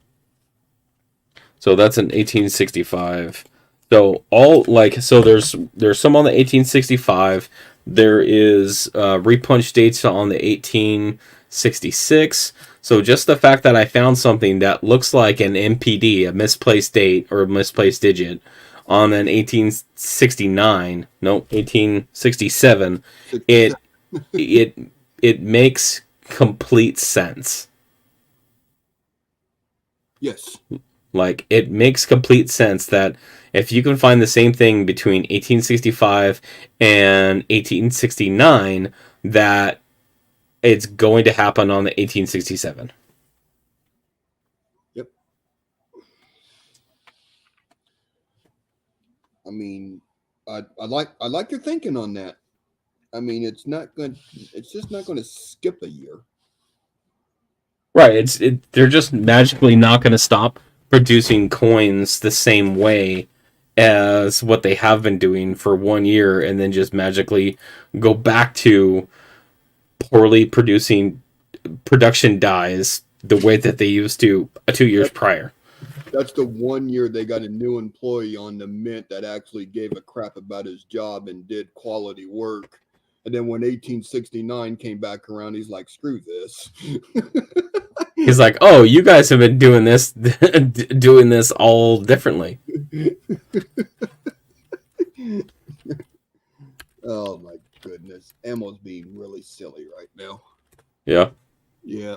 that's an 1865. So there's some on the 1865. There is repunch dates on the 1866. So just the fact that I found something that looks like an MPD, a misplaced date or a misplaced digit, on an 1867, it makes complete sense.
Yes.
Like, it makes complete sense that if you can find the same thing between 1865 and 1869, that it's going to happen on the 1867.
Yep. I mean, I like your thinking on that. I mean, it's not going. It's just not going to skip a year.
Right. They're just magically not going to stop producing coins the same way as what they have been doing for 1 year, and then just magically go back to poorly producing production dies the way that they used to 2 years prior.
That's the 1 year they got a new employee on the mint that actually gave a crap about his job and did quality work. And then when 1869 came back around, he's like, screw this.
He's like, "Oh, you guys have been doing this doing this all differently."
Oh my goodness. Ammo's being really silly right now.
Yeah.
Yeah.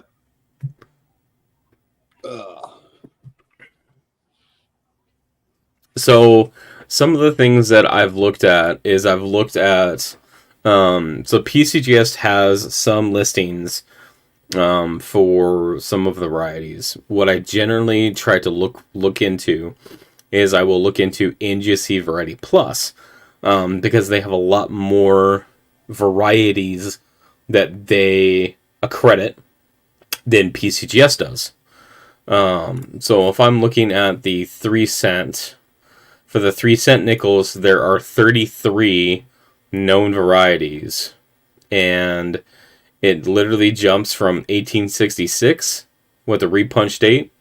So some of the things that I've looked at is so PCGS has some listings for some of the varieties. What I generally try to look into is I will look into NGSC Variety Plus, because they have a lot more varieties that they accredit than PCGS does. So if I'm looking at the 3 cent, for the 3 cent nickels, there are 33 known varieties, and it literally jumps from 1866 with a repunch date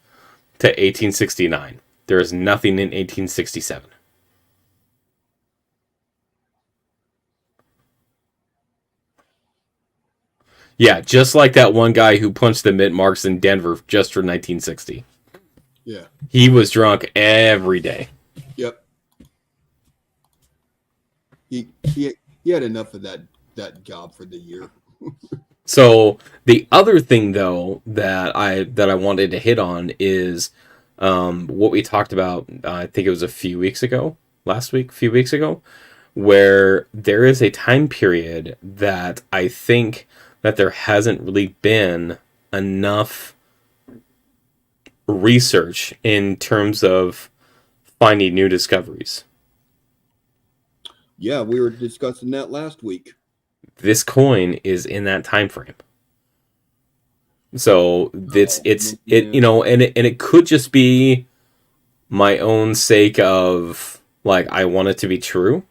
to 1869. There is nothing in 1867. Yeah, just like that one guy who punched the mint marks in Denver just for 1960.
Yeah.
He was drunk every day.
Yep. He had enough of that job for the year.
So the other thing, though, that I wanted to hit on is what we talked about. I think it was a few weeks ago, where there is a time period that I think that there hasn't really been enough research in terms of finding new discoveries.
Yeah, we were discussing that last week.
This coin is in that time frame. So it could just be my own sake of like I want it to be true,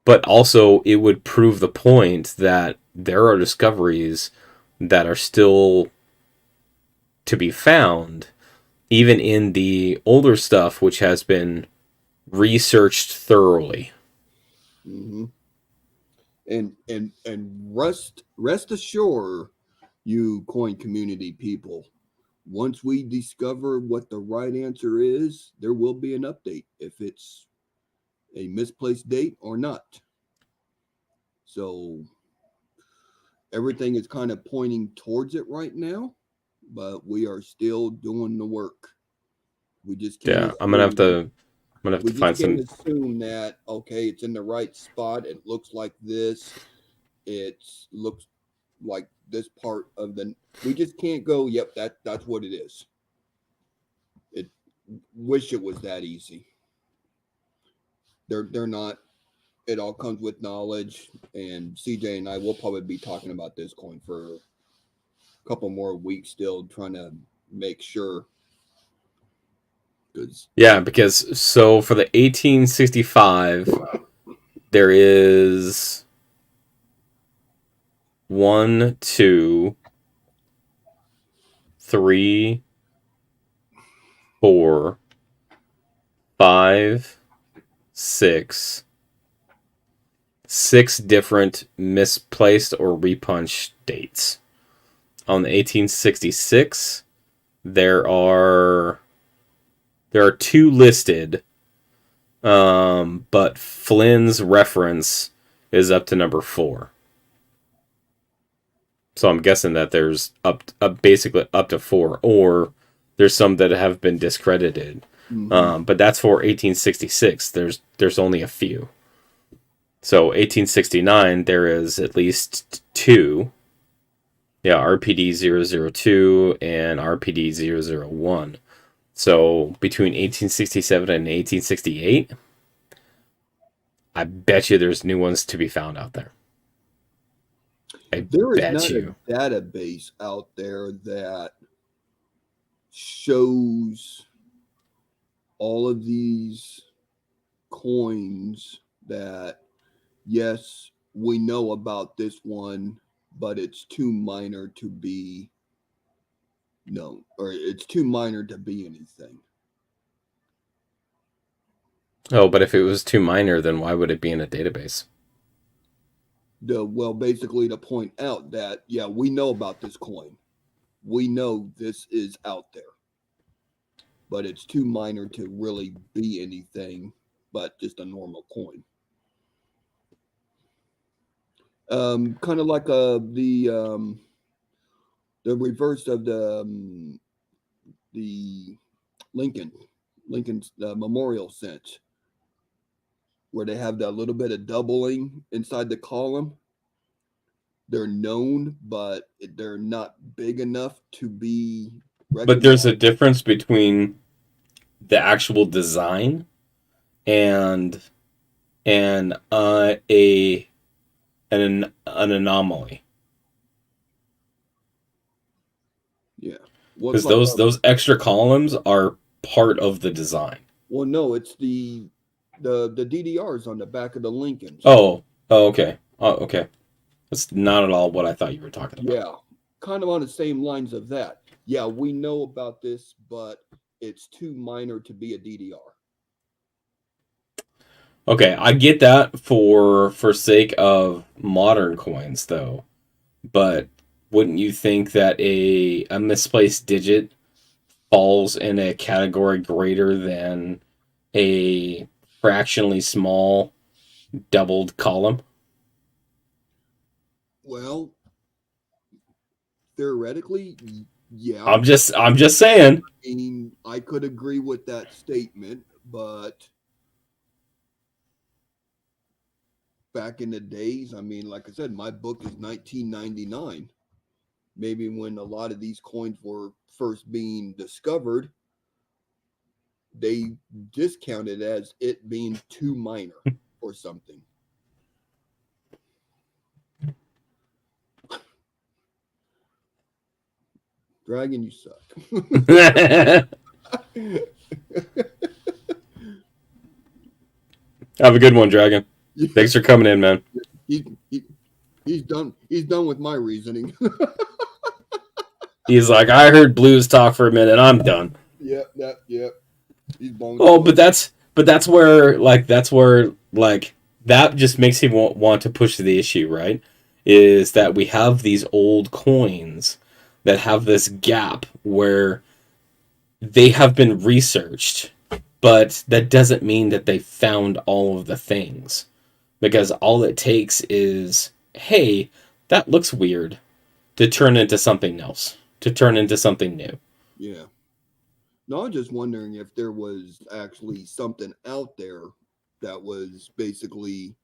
but also it would prove the point that there are discoveries that are still to be found, even in the older stuff, which has been researched thoroughly.
Mm-hmm. And rest assured, you coin community people, once we discover what the right answer is, there will be an update if it's a misplaced date or not. So everything is kind of pointing towards it right now, but we are still doing the work. We just can't.
Yeah, I'm gonna have to find some.
Assume that okay, it's in the right spot. It looks like this. It looks like this part of the. We just can't go. Yep, that's what it is. It wish it was that easy. They're not. It all comes with knowledge, and CJ and I will probably be talking about this coin for a couple more weeks still, trying to make sure.
Yeah, because so for the 1865, there is 1, 2, 3, 4, 5, 6 different misplaced or repunch dates. On the 1866, there are 2 listed, but Flynn's reference is up to number 4. So I'm guessing that there's basically up to 4, or there's some that have been discredited. Mm-hmm. But that's for 1866. There's only a few. So 1869, there is at least 2. Yeah, RPD 002 and RPD 001. So between 1867 and 1868, I bet you there's new ones to be found out there. I
There is
bet
not a
you.
database out there that shows all of these coins that, yes, we know about this one, but it's too minor to be known, or it's too minor to be anything.
Oh, but if it was too minor, then why would it be in a database?
Well, basically to point out that, yeah, we know about this coin. We know this is out there, but it's too minor to really be anything but just a normal coin. Kind of like the reverse of the Lincoln's memorial cent, where they have that little bit of doubling inside the column. They're known, but they're not big enough to be
But there's a
recognized.
difference between the actual design and a an anomaly.
Yeah. Well, it's
Because
like
those extra columns are part of the design.
well, no, it's the DDRs on the back of the Lincolns.
Okay. Oh, okay. That's not at all what I thought you were talking about.
Yeah, kind of on the same lines of that. Yeah, we know about this, but it's too minor to be a DDR.
Okay, I get that for sake of modern coins though. But wouldn't you think that a misplaced digit falls in a category greater than a fractionally small doubled column?
Well, theoretically, yeah.
I'm just saying.
I mean, I could agree with that statement, but back in the days, I mean, like I said, my book is 1999. Maybe when a lot of these coins were first being discovered, they discounted as it being too minor or something. Dragon, you suck.
Have a good one, Dragon. Thanks for coming in, man.
he, he, he's done. He's done with my reasoning.
He's like, I heard blues talk for a minute. I'm done.
Yep. He's bones.
Oh, that's where that just makes him want to push the issue, right? Is that we have these old coins that have this gap where they have been researched, but that doesn't mean that they found all of the things. Because all it takes is, hey, that looks weird, to turn into something else, to turn into something new.
Yeah. No, I'm just wondering if there was actually something out there that was basically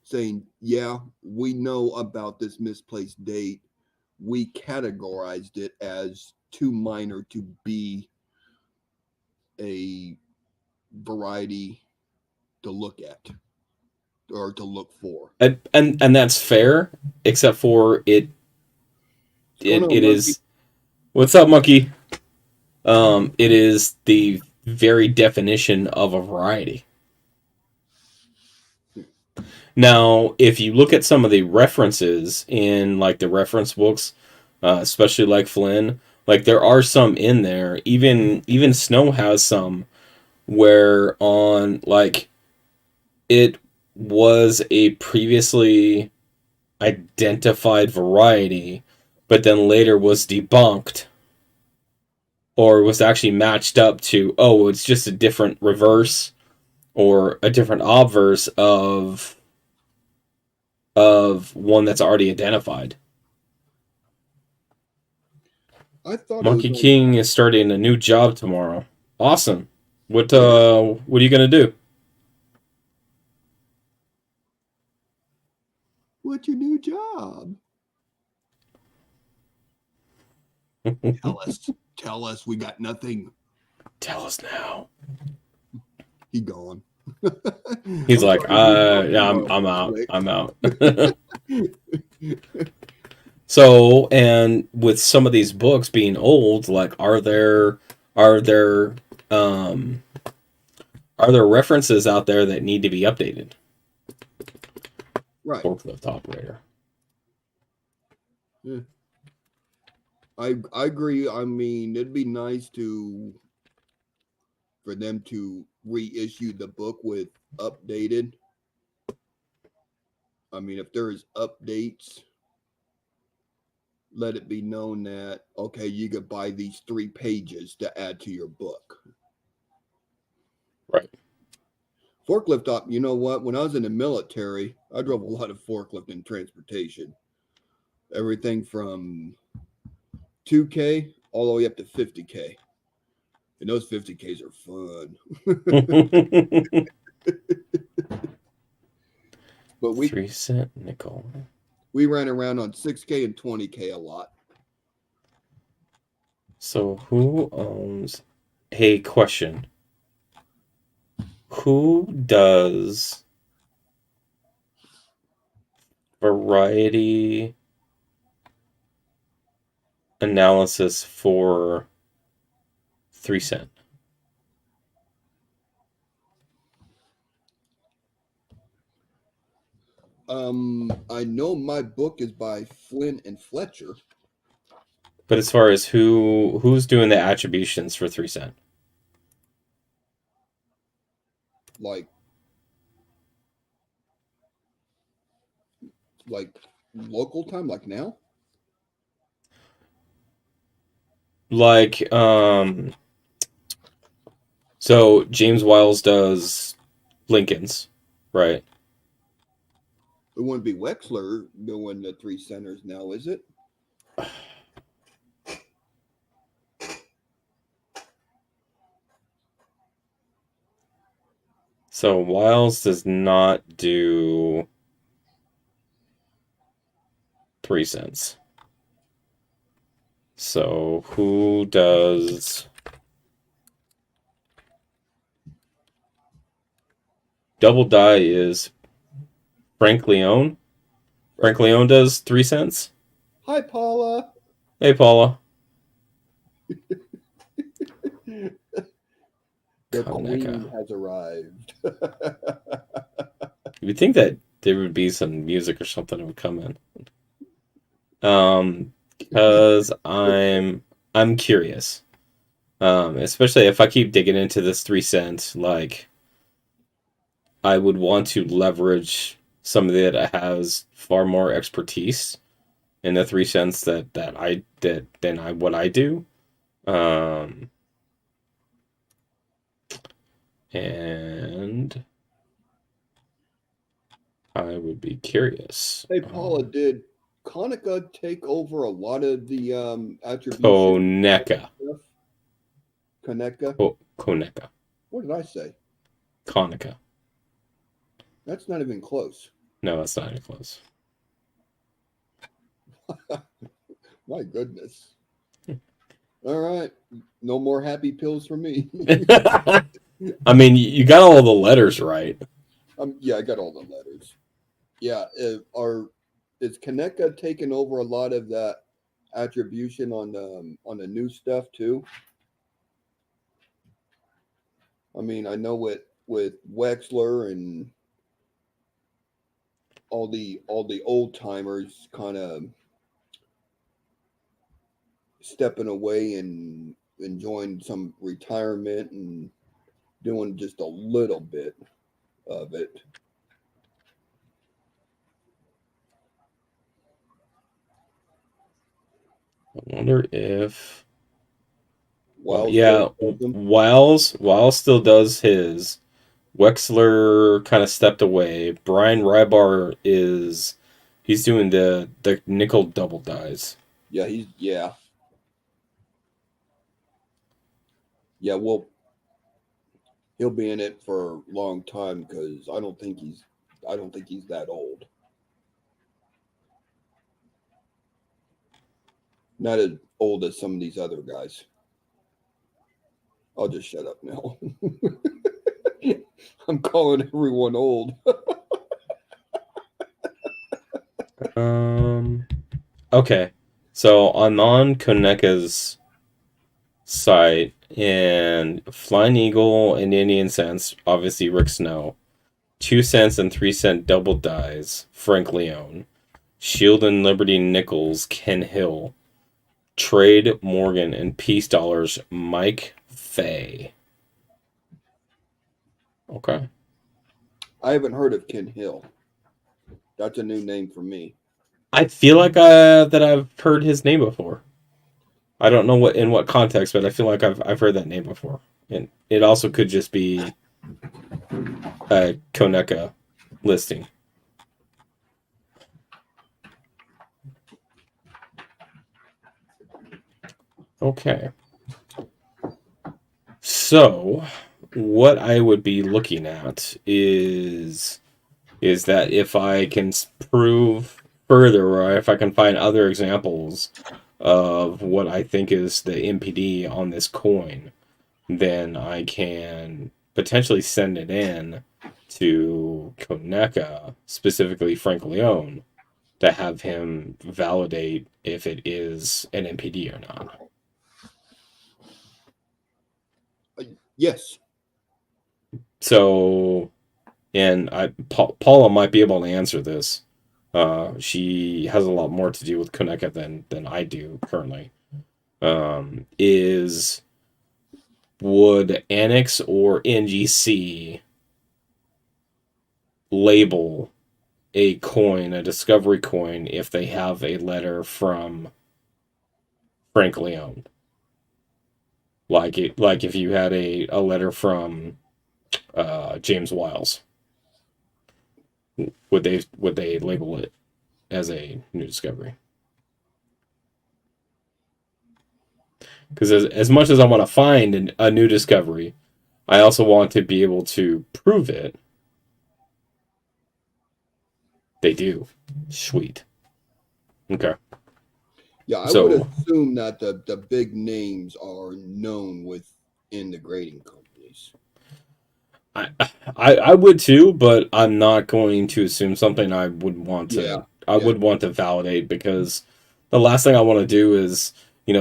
saying, yeah, we know about this misplaced date. We categorized it as too minor to be a variety to look at or to look for.
And that's fair, except for
What's going on,
it
Monkey?
is what's up, monkey? It is the very definition of a variety. Now, if you look at some of the references in like the reference books, especially like Flynn, like there are some in there. Even Snow has some where on like it was a previously identified variety, but then later was debunked or was actually matched up to, oh, it's just a different reverse or a different obverse of one that's already identified.
I thought it was
Monkey
on.
King is starting a new job tomorrow. Awesome.
Yeah.
What are you gonna do?
What's your new job? Tell us. Tell us. We got nothing.
Tell us now.
He gone.
He's
I'm
like,
sorry to interrupt
yeah,
you,
I'm
real
out.
quick.
I'm out. So, and with some of these books being old, like, are there um are there references out there that need to be updated?
Right.
Forklift operator.
Yeah. I agree. I mean, it'd be nice for them to reissue the book with updated. I mean, if there is updates, let it be known that okay, you could buy these 3 pages to add to your book.
Right.
Forklift op, you know what? When I was in the military, I drove a lot of forklift in transportation. Everything from 2K all the way up to 50K. And those 50Ks are fun. But
3-cent nickel.
we ran around on 6K and 20K a lot.
So who owns? Hey, question. Who does variety analysis for 3-cent?
I know my book is by Flynn and Fletcher.
But as far as who's doing the attributions for 3-cent?
Like like local time, like now.
Like, so James Wiles does Lincoln's, right?
It wouldn't be Wexler doing the 3 centers now, is it?
So Wiles does not do 3-cents. So who does Double Die is Frank Leone. Frank Leone does 3-cents.
Hi, Paula.
Hey, Paula.
The
Koneka.
queen has arrived.
You'd think that there would be some music or something that would come in. Because I'm curious. Especially if I keep digging into this 3-cent, like I would want to leverage somebody that has far more expertise in the 3 cents than what I do. And I would be curious.
Hey, Paula, did Konica take over a lot of the attribution
Koneka.
stuff? Koneka?
Koneka.
What did I say?
Konica.
That's not even close.
No, that's not even close.
My goodness. All right. No more happy pills for me.
I mean, you got all the letters right.
Yeah, I got all the letters. Yeah, is Koneka taking over a lot of that attribution on the new stuff too? I mean, I know with Wexler and all the old timers kind of stepping away and enjoying some retirement and doing just a little bit of it.
I wonder if. Well,
Wiles
yeah,
still does them.
Wiles still does his. Wexler kind of stepped away. Brian Rybar he's doing the nickel double dies.
Yeah, yeah. Well, he'll be in it for a long time because I don't think he's that old. Not as old as some of these other guys. I'll just shut up now. I'm calling everyone old.
Okay. So I'm on Koneka's site, and Flying Eagle and Indian Cents, obviously Rick Snow. 2 cents and 3 cent double dies, Frank Leone. Shield and Liberty Nichols, Ken Hill. Trade Morgan and Peace Dollars, Mike Fay. Okay.
I haven't heard of Ken Hill. That's a new name for me.
I feel like that I've heard his name before. I don't know what in what context, but I feel like I've heard that name before. And it also could just be a Koneka listing. Okay. So, what I would be looking at is that if I can prove further, or if I can find other examples of what I think is the NPD on this coin, then I can potentially send it in to Koneka, specifically Frank Leone, to have him validate if it is an NPD or not.
Yes.
So, and Paula might be able to answer this. She has a lot more to do with Koneka than I do currently. Is would Annex or NGC label a coin, a discovery coin, if they have a letter from Frank Leone? Like if you had a letter from James Wiles, would they label it as a new discovery? Because as much as I want to find a new discovery, I also want to be able to prove it. They do. Sweet. Okay.
Yeah, I
So,
would assume that the big names are known within the grading companies.
I would too, but I'm not going to assume something I would want to.
Yeah,
I
yeah.
would want to validate, because the last thing I want to do is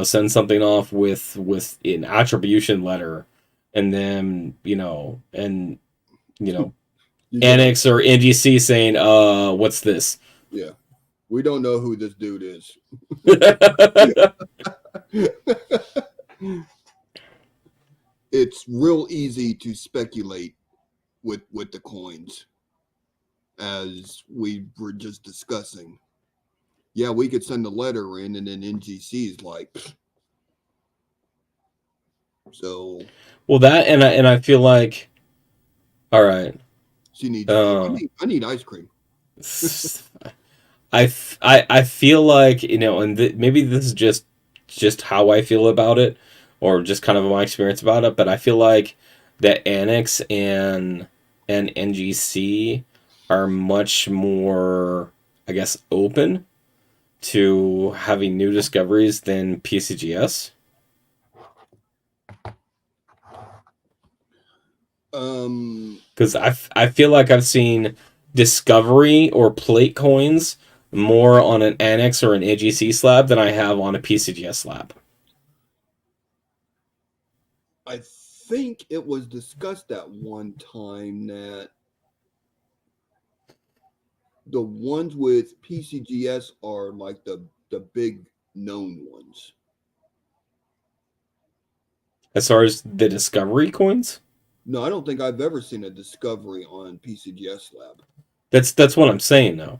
send something off with an attribution letter, and then
You get
Annex or NGC saying what's this?
yeah. We don't know who this dude is. It's real easy to speculate with the coins, as we were just discussing. Yeah, we could send a letter in, and then NGC is like, so
Well, that, and I feel like, all right,
she needs.
uh,
I need ice cream.
I feel like, and maybe this is just how I feel about it, or just kind of my experience about it, but I feel like that Annex and NGC are much more, I guess, open to having new discoveries than PCGS. Because I feel like I've seen discovery or plate coins more on an Annex or an NGC slab than I have on a PCGS slab.
I think it was discussed at one time that the ones with PCGS are like the big known ones.
As far as the discovery coins,
No, I don't think I've ever seen a discovery on PCGS Lab.
that's what I'm saying though.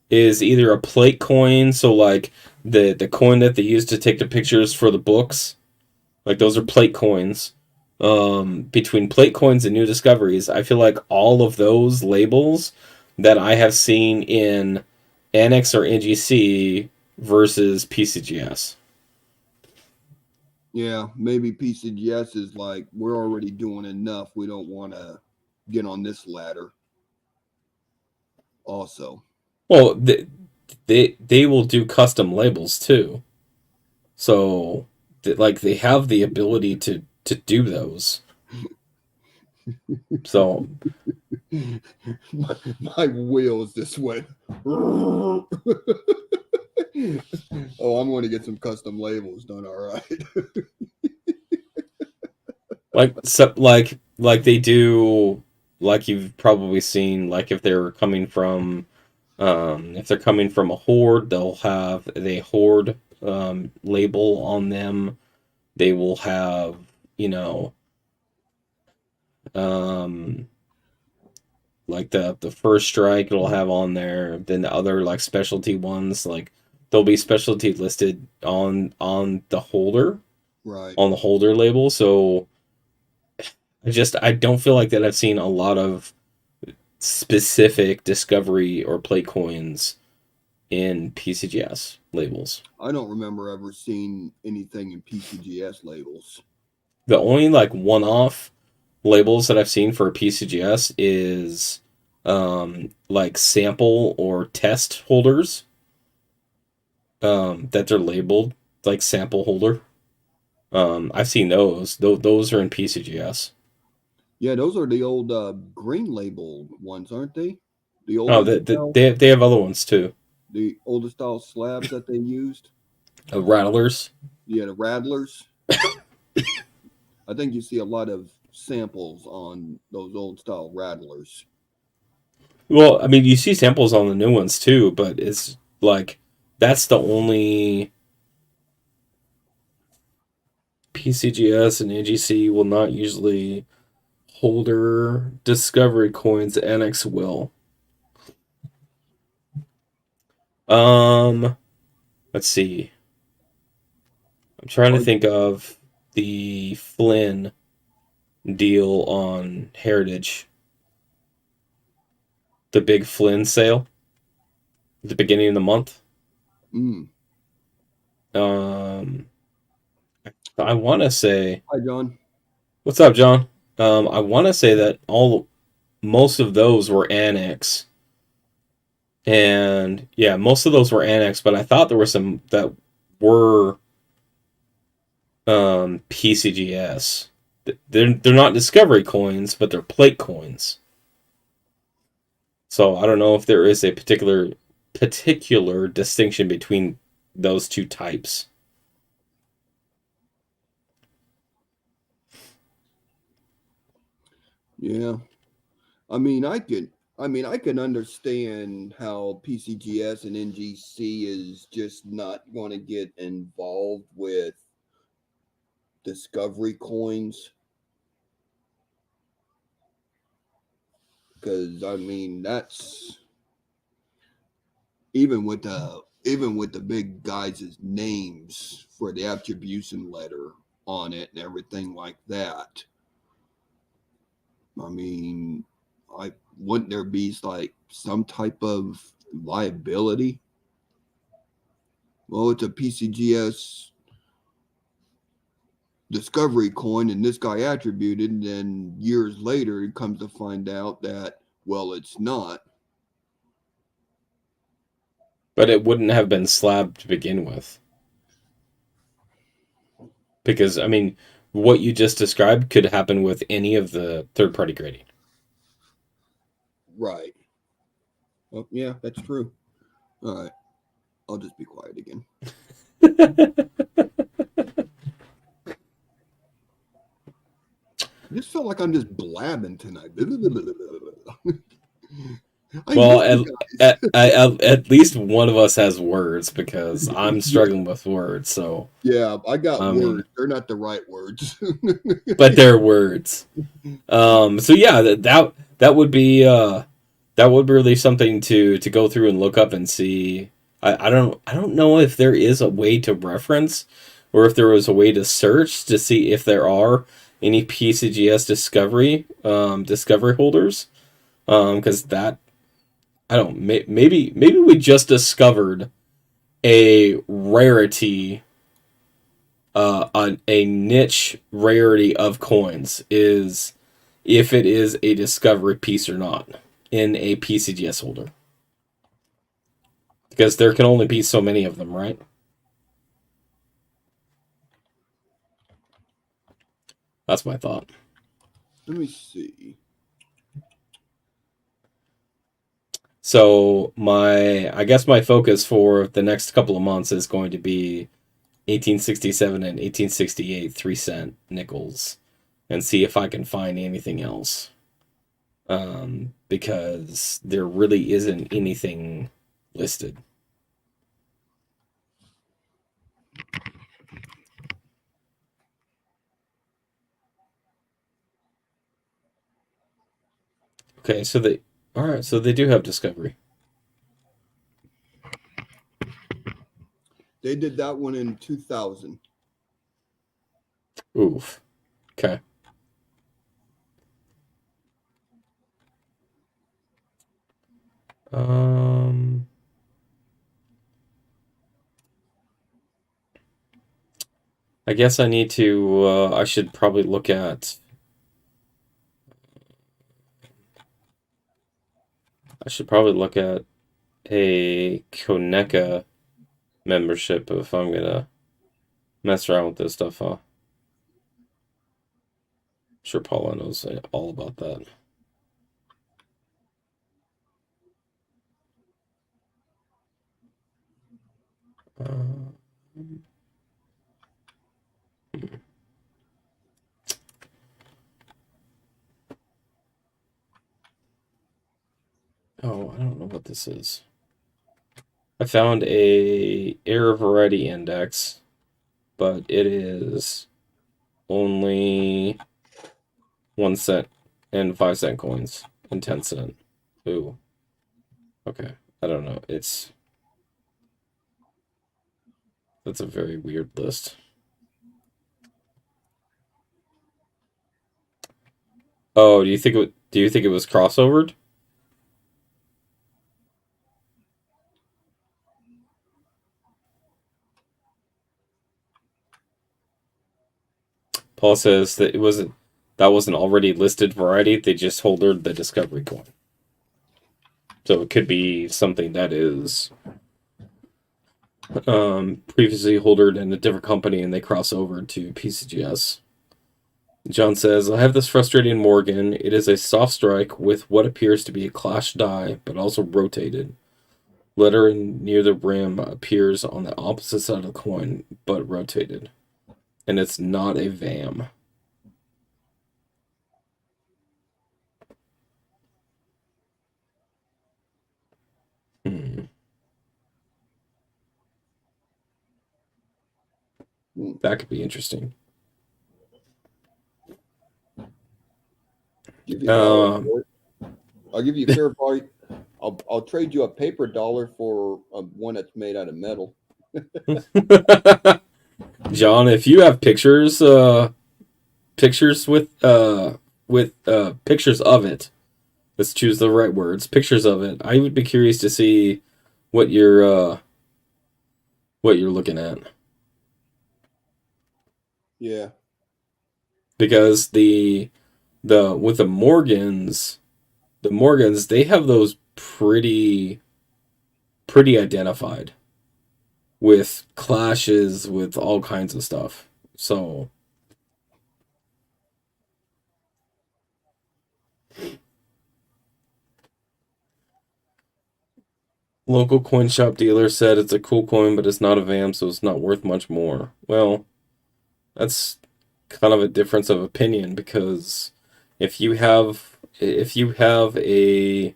Is either a plate coin, so like the coin that they use to take the pictures for the books, like those are plate coins. Between plate coins and new discoveries, I feel like all of those labels that I have seen in Annex or NGC versus PCGS.
Yeah, maybe PCGS is like, we're already doing enough. We don't want to get on this ladder. Also,
Well, they will do custom labels too, so like they have the ability to do those. So,
My wheels just went. Oh, I'm going to get some custom labels done. All right.
like they do, like you've probably seen, like if they're coming from a horde, they'll have the horde label on them. They will have, you know, um, like the first strike it'll have on there. Then the other like specialty ones, like there'll be specialty listed on the holder,
Right.
on the holder label. So I don't feel like that I've seen a lot of specific discovery or play coins in PCGS labels.
I don't remember ever seeing anything in PCGS labels.
The only like one-off labels that I've seen for PCGS is like sample or test holders that they're labeled like sample holder. I've seen those. Those are in PCGS.
Yeah, those are the old green label ones, aren't they? The
Oh,
older style,
they have other ones too.
the older style slabs that they used.
Rattlers.
Yeah, the Rattlers. I think you see a lot of samples on those old style Rattlers.
Well, I mean, you see samples on the new ones too, but it's like that's the only PCGS and NGC will not usually holder discovery coins. NX will. Um, let's see. I'm trying to
Are,
think of the Flynn deal on Heritage. The big Flynn sale at the beginning of the month.
mm.
Um, I want to say,
Hi, John.
what's up, John? I want to say that most of those were Annex, and yeah, most of those were Annex. But I thought there were some that were PCGS. They're not Discovery coins, but they're plate coins. So I don't know if there is a particular distinction between those two types.
Yeah. I mean, I could. I mean, I can understand how PCGS and NGC is just not going to get involved with discovery coins because I mean that's even with the big guys' names for the attribution letter on it and everything like that. I mean, I wouldn't there be like some type of liability? Well, it's a PCGS discovery coin and this guy attributed, and then years later it comes to find out that well it's not.
But it wouldn't have been slabbed to begin with. Because, I mean, what you just described could happen with any of the third party grading.
Right. Well, yeah, that's true. All right. I'll just be quiet again. I just felt like I'm just blabbing tonight. I
Well,
miss you guys.
at least one of us has words because I'm struggling with words. So,
Yeah, I got
I mean,
words. They're not the right words.
but they're words. So yeah, that would be that would be really something to go through and look up and see. I don't know if there is a way to reference or if there was a way to search to see if there are any PCGS discovery holders. Because that I don't maybe we just discovered a rarity, a niche rarity of coins is if it is a discovery piece or not in a PCGS holder. Because there can only be so many of them, right? That's my thought.
Let me see.
So I guess my focus for the next couple of months is going to be 1867 and 1868 3-cent nickels, and see if I can find anything else. Because there really isn't anything listed. Okay, so all right, so they do have Discovery.
They did that one in 2000.
Oof. Okay. Um, I guess I need to. I should probably look at. I should probably look at a Koneka membership if I'm gonna mess around with this stuff. I'm sure Paula knows all about that. Um, oh, I don't know what this is. I found a error variety index, but it is only 1 cent and 5-cent coins and 10-cent. Ooh. Okay. I don't know. That's a very weird list. Oh, do you think it was crossovered? Paul says that that wasn't already listed variety. They just holdered the Discovery coin. So it could be something that is previously holdered in a different company and they cross over to PCGS. John says, I have this frustrating Morgan. It is a soft strike with what appears to be a clash die, but also rotated. Lettering near the rim appears on the opposite side of the coin, but rotated. And it's not a VAM. That could be interesting.
I'll give you a fair fight. I'll trade you a paper dollar for one that's made out of metal.
John, if you have pictures with pictures of it, let's choose the right words, pictures of it, I would be curious to see what you're looking at.
Yeah.
Because with the Morgans, they have those pretty identified with clashes with all kinds of stuff. So local coin shop dealer said it's a cool coin, but it's not a VAM, so it's not worth much more. Well, that's kind of a difference of opinion, because if you have a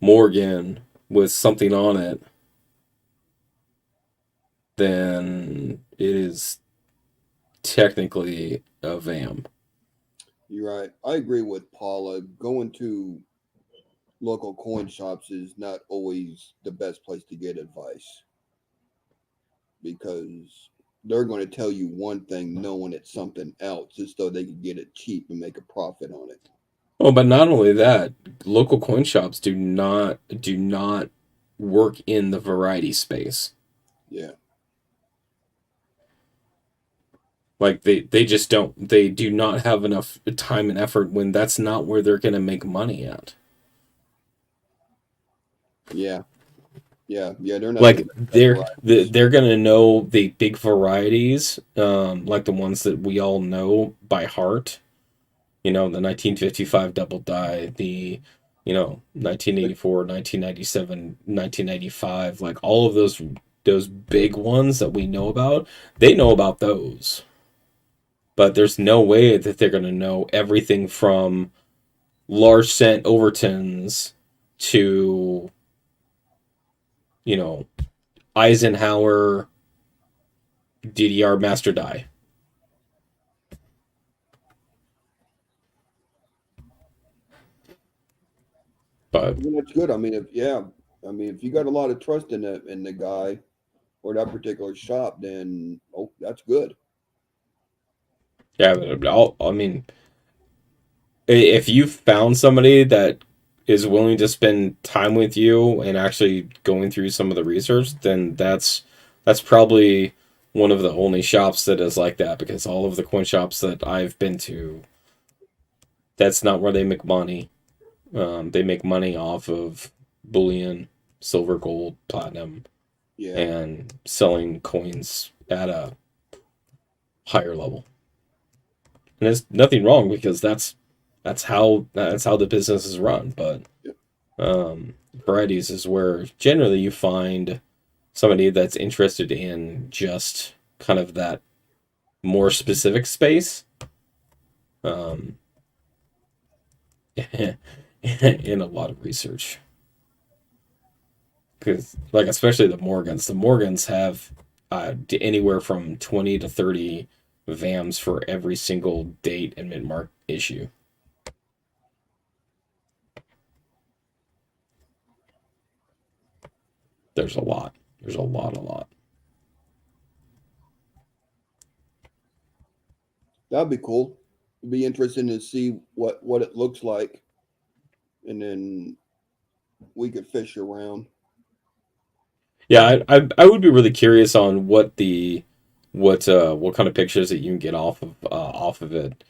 Morgan with something on it, then it is technically a VAM.
You're right. I agree with Paula. Going to local coin shops is not always the best place to get advice, because they're going to tell you one thing knowing it's something else just so they can get it cheap and make a profit on it.
Oh, but not only that, local coin shops do not work in the variety space.
Yeah.
Like they just don't. They do not have enough time and effort when that's not where they're going to make money at.
Yeah. Yeah, they're not
like they're gonna know the big varieties, like the ones that we all know by heart, The 1955 double die, the 1984, 1997, 1995, like all of those big ones that we know about, they know about those. But there's no way that they're going to know everything from large cent Overtons to, you know, Eisenhower DDR Master Die. But
That's good. I mean, if you got a lot of trust in the guy or that particular shop, then that's good.
yeah, I mean, if you found somebody that is willing to spend time with you and actually going through some of the research, then that's probably one of the only shops that is like that, because all of the coin shops that I've been to, that's not where they make money. They make money off of bullion, silver, gold, platinum,
Yeah.
and selling coins at a higher level. And there's nothing wrong, because that's how the business is run. But
Yep.
varieties is where generally you find somebody that's interested in just kind of that more specific space. Um, in a lot of research, because like especially the Morgans have anywhere from 20 to 30 VAMs for every single date and mid-mark issue. There's a lot. There's a lot.
That'd be cool. It'd be interesting to see what it looks like, and then we could fish around.
Yeah, I would be really curious on what kind of pictures that you can get off of it.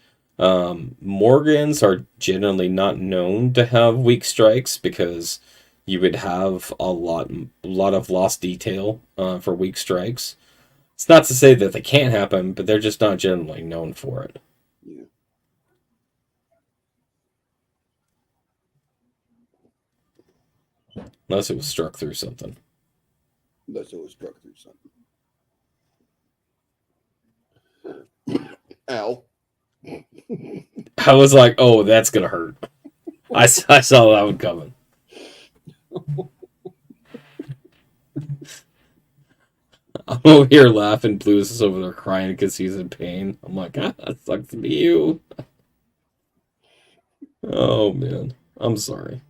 Morgans are generally not known to have weak strikes, because you would have a lot of lost detail for weak strikes. It's not to say that they can't happen, but they're just not generally known for it,
Yeah.
unless it was struck through something.
Unless it was struck through something. Ow.
I was like, oh, that's gonna hurt. I saw that one coming. I'm over here laughing. Blues is over there crying because he's in pain. I'm like, that sucks to be you. Oh man, I'm sorry.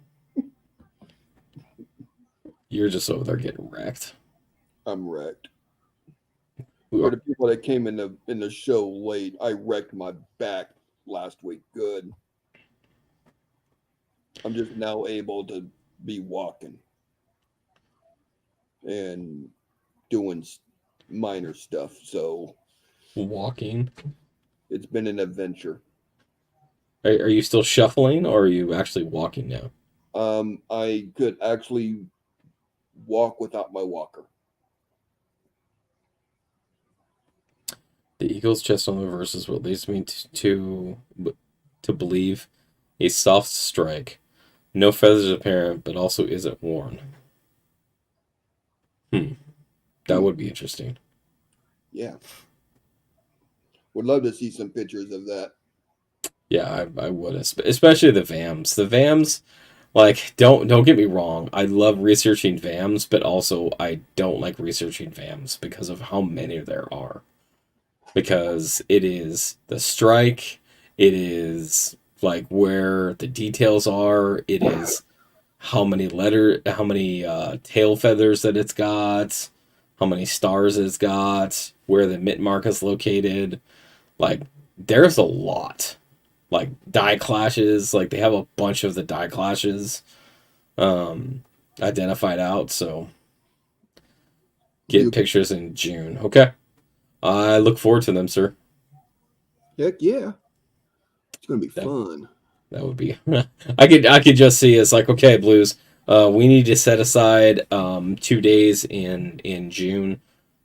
You're just over there getting wrecked.
I'm wrecked.
We
For
are-
the people that came in the show late, I wrecked my back last week. Good. I'm just now able to be walking and doing minor stuff. So
walking.
it's been an adventure.
Are you still shuffling, or are you actually walking now?
I could actually walk without my walker.
The Eagles chest on the reverse is what leads me to believe a soft strike, no feathers apparent, but also isn't worn. That would be interesting.
Yeah. Would love to see some pictures of that.
Yeah, I would, especially the VAMs. The VAMs, like, don't get me wrong. I love researching VAMs, but also I don't like researching VAMs because of how many there are. Because it is the strike, it is like where the details are, it is how many tail feathers that it's got, how many stars it's got, where the mitt mark is located. Like, there's a lot. Like die clashes, like they have a bunch of the die clashes identified out. So get pictures in June. Okay, I look forward to them, sir.
Heck yeah. It's gonna be fun.
That would be. I could just see it's like, okay, Blues. We need to set aside 2 days in June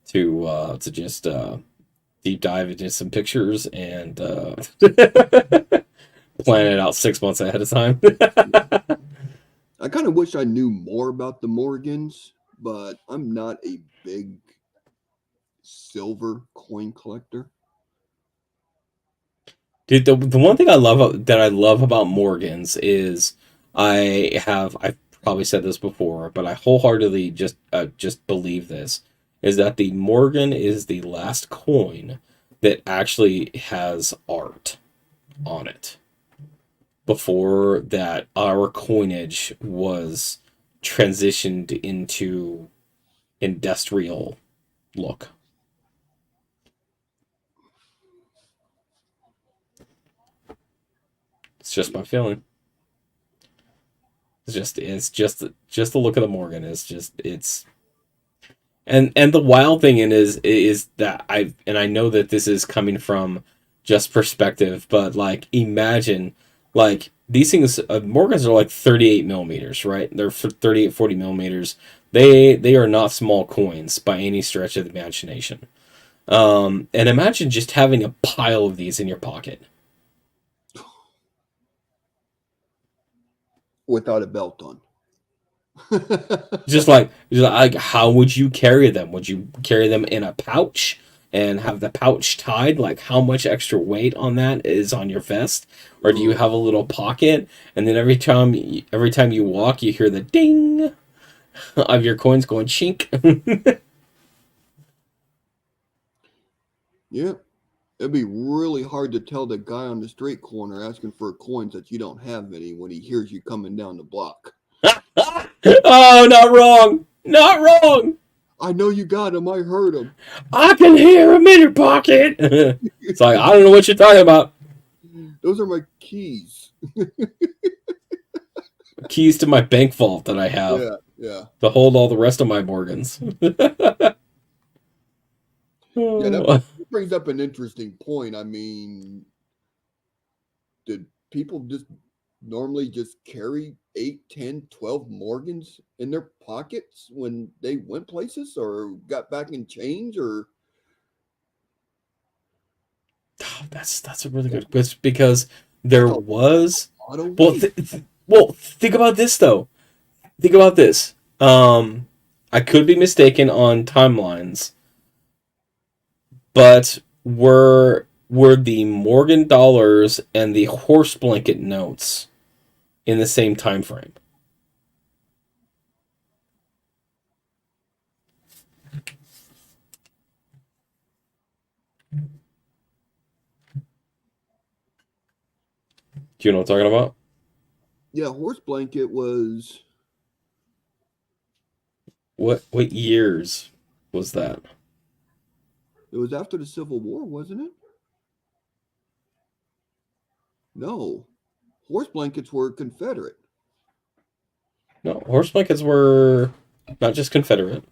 to just deep dive into some pictures and plan it out 6 months ahead of time.
I kind of wish I knew more about the Morgans, but I'm not a big silver coin collector.
Dude, the one thing I love about Morgans is I've probably said this before, but I wholeheartedly just believe this is that the Morgan is the last coin that actually has art on it. Before that, our coinage was transitioned into industrial look. It's just my feeling. It's just the look of the Morgan. And the wild thing is that I know that this is coming from just perspective, but like imagine like these things Morgans are like 38 millimeters, right? They're for 38 40 millimeters. They are not small coins by any stretch of the imagination. And imagine just having a pile of these in your pocket.
Without a belt on.
Just like how would you carry them? Would you carry them in a pouch and have the pouch tied? Like how much extra weight on that is on your vest? Or do you have a little pocket and then every time you walk you hear the ding of your coins going chink?
Yeah. It'd be really hard to tell the guy on the street corner asking for coins that you don't have any when he hears you coming down the block.
Oh, not wrong. Not wrong.
I know you got him. I heard him.
I can hear him in your pocket. It's like, I don't know what you're talking about.
Those are my keys.
Keys to my bank vault that I have
Yeah.
to hold all the rest of my Morgans.
Yeah, that brings up an interesting point. I mean, did people just normally just carry 8, 10, 12 Morgans in their pockets when they went places or got back in change or
That's a really good question because there was
a lot of
well
weight?
think about this though. Think about this. I could be mistaken on timelines, but were the Morgan dollars and the horse blanket notes in the same time frame? Do you know what I'm talking about?
Yeah, horse blanket was
What years was that?
it was after the Civil War, wasn't it? No. Horse blankets were Confederate.
No, horse blankets were not just Confederate.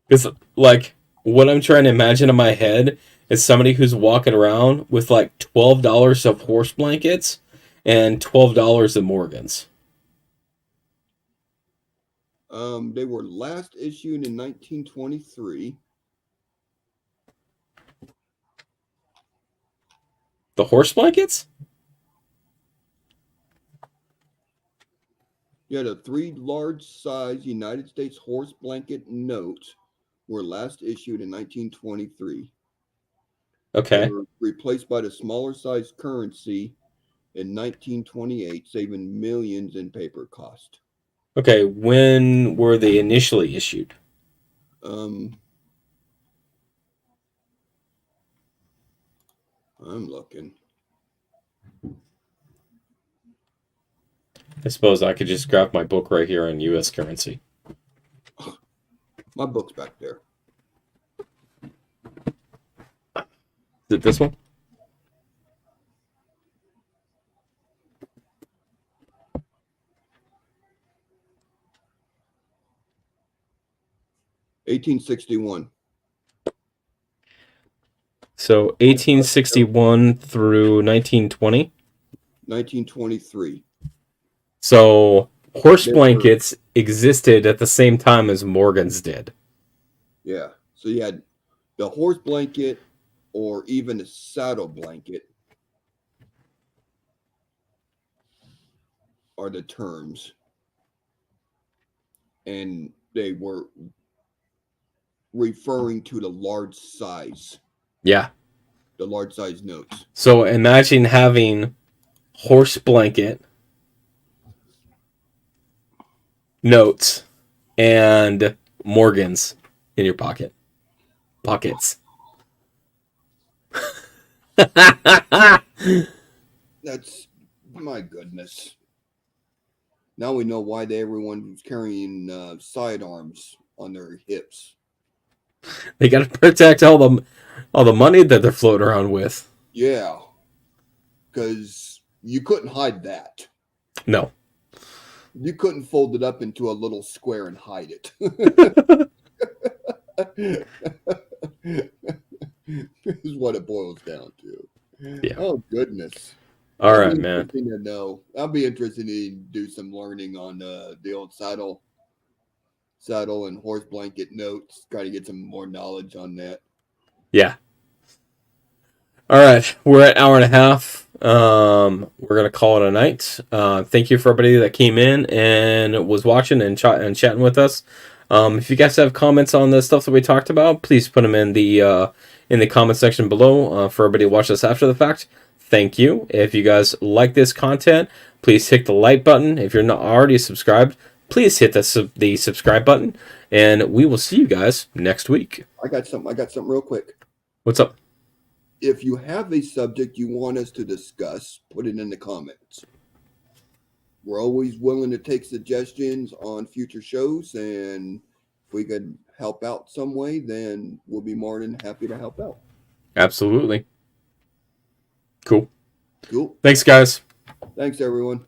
Because, like, what I'm trying to imagine in my head is somebody who's walking around with, like, $12 of horse blankets and $12 of Morgans.
They were last issued in 1923.
The horse blankets?
Yeah, the 3 large size United States horse blanket notes were last issued in 1923. They
Okay.
were replaced by the smaller size currency in 1928, saving millions in paper cost.
Okay, when were they initially issued?
I'm looking.
I suppose I could just grab my book right here on U.S. currency.
My book's back there.
Is it this one?
$1861.
So 1861 through 1920.
1923.
So horse
They were,
blankets existed at the same time as Morgans did.
yeah. So you had the horse blanket or even a saddle blanket are the terms. And they were referring to the large size,
Yeah.
the large size notes.
So imagine having horse blanket notes and Morgans in your pockets.
That's, my goodness. Now we know why everyone was carrying sidearms on their hips.
They got to protect all the money that they're floating around with.
Yeah, because you couldn't hide that.
No.
You couldn't fold it up into a little square and hide it. Is what it boils down to.
Yeah.
Oh goodness.
All right, man.
To know. I'll be interested in do some learning on the old saddle and horse blanket notes. Try to get some more knowledge on that.
Yeah. All right, we're at hour and a half. We're gonna call it a night. Thank you for everybody that came in and was watching and chatting with us. If you guys have comments on the stuff that we talked about, please put them in the comment section below. For everybody who watched us after the fact, thank you. If you guys like this content, please hit the like button. If you're not already subscribed, please hit the subscribe button, and we will see you guys next week.
I got something real quick.
What's up?
If you have a subject you want us to discuss, put it in the comments. We're always willing to take suggestions on future shows, and if we could help out some way, then we'll be more than happy to help out.
Absolutely. Cool.
Cool.
Thanks, guys.
Thanks, everyone.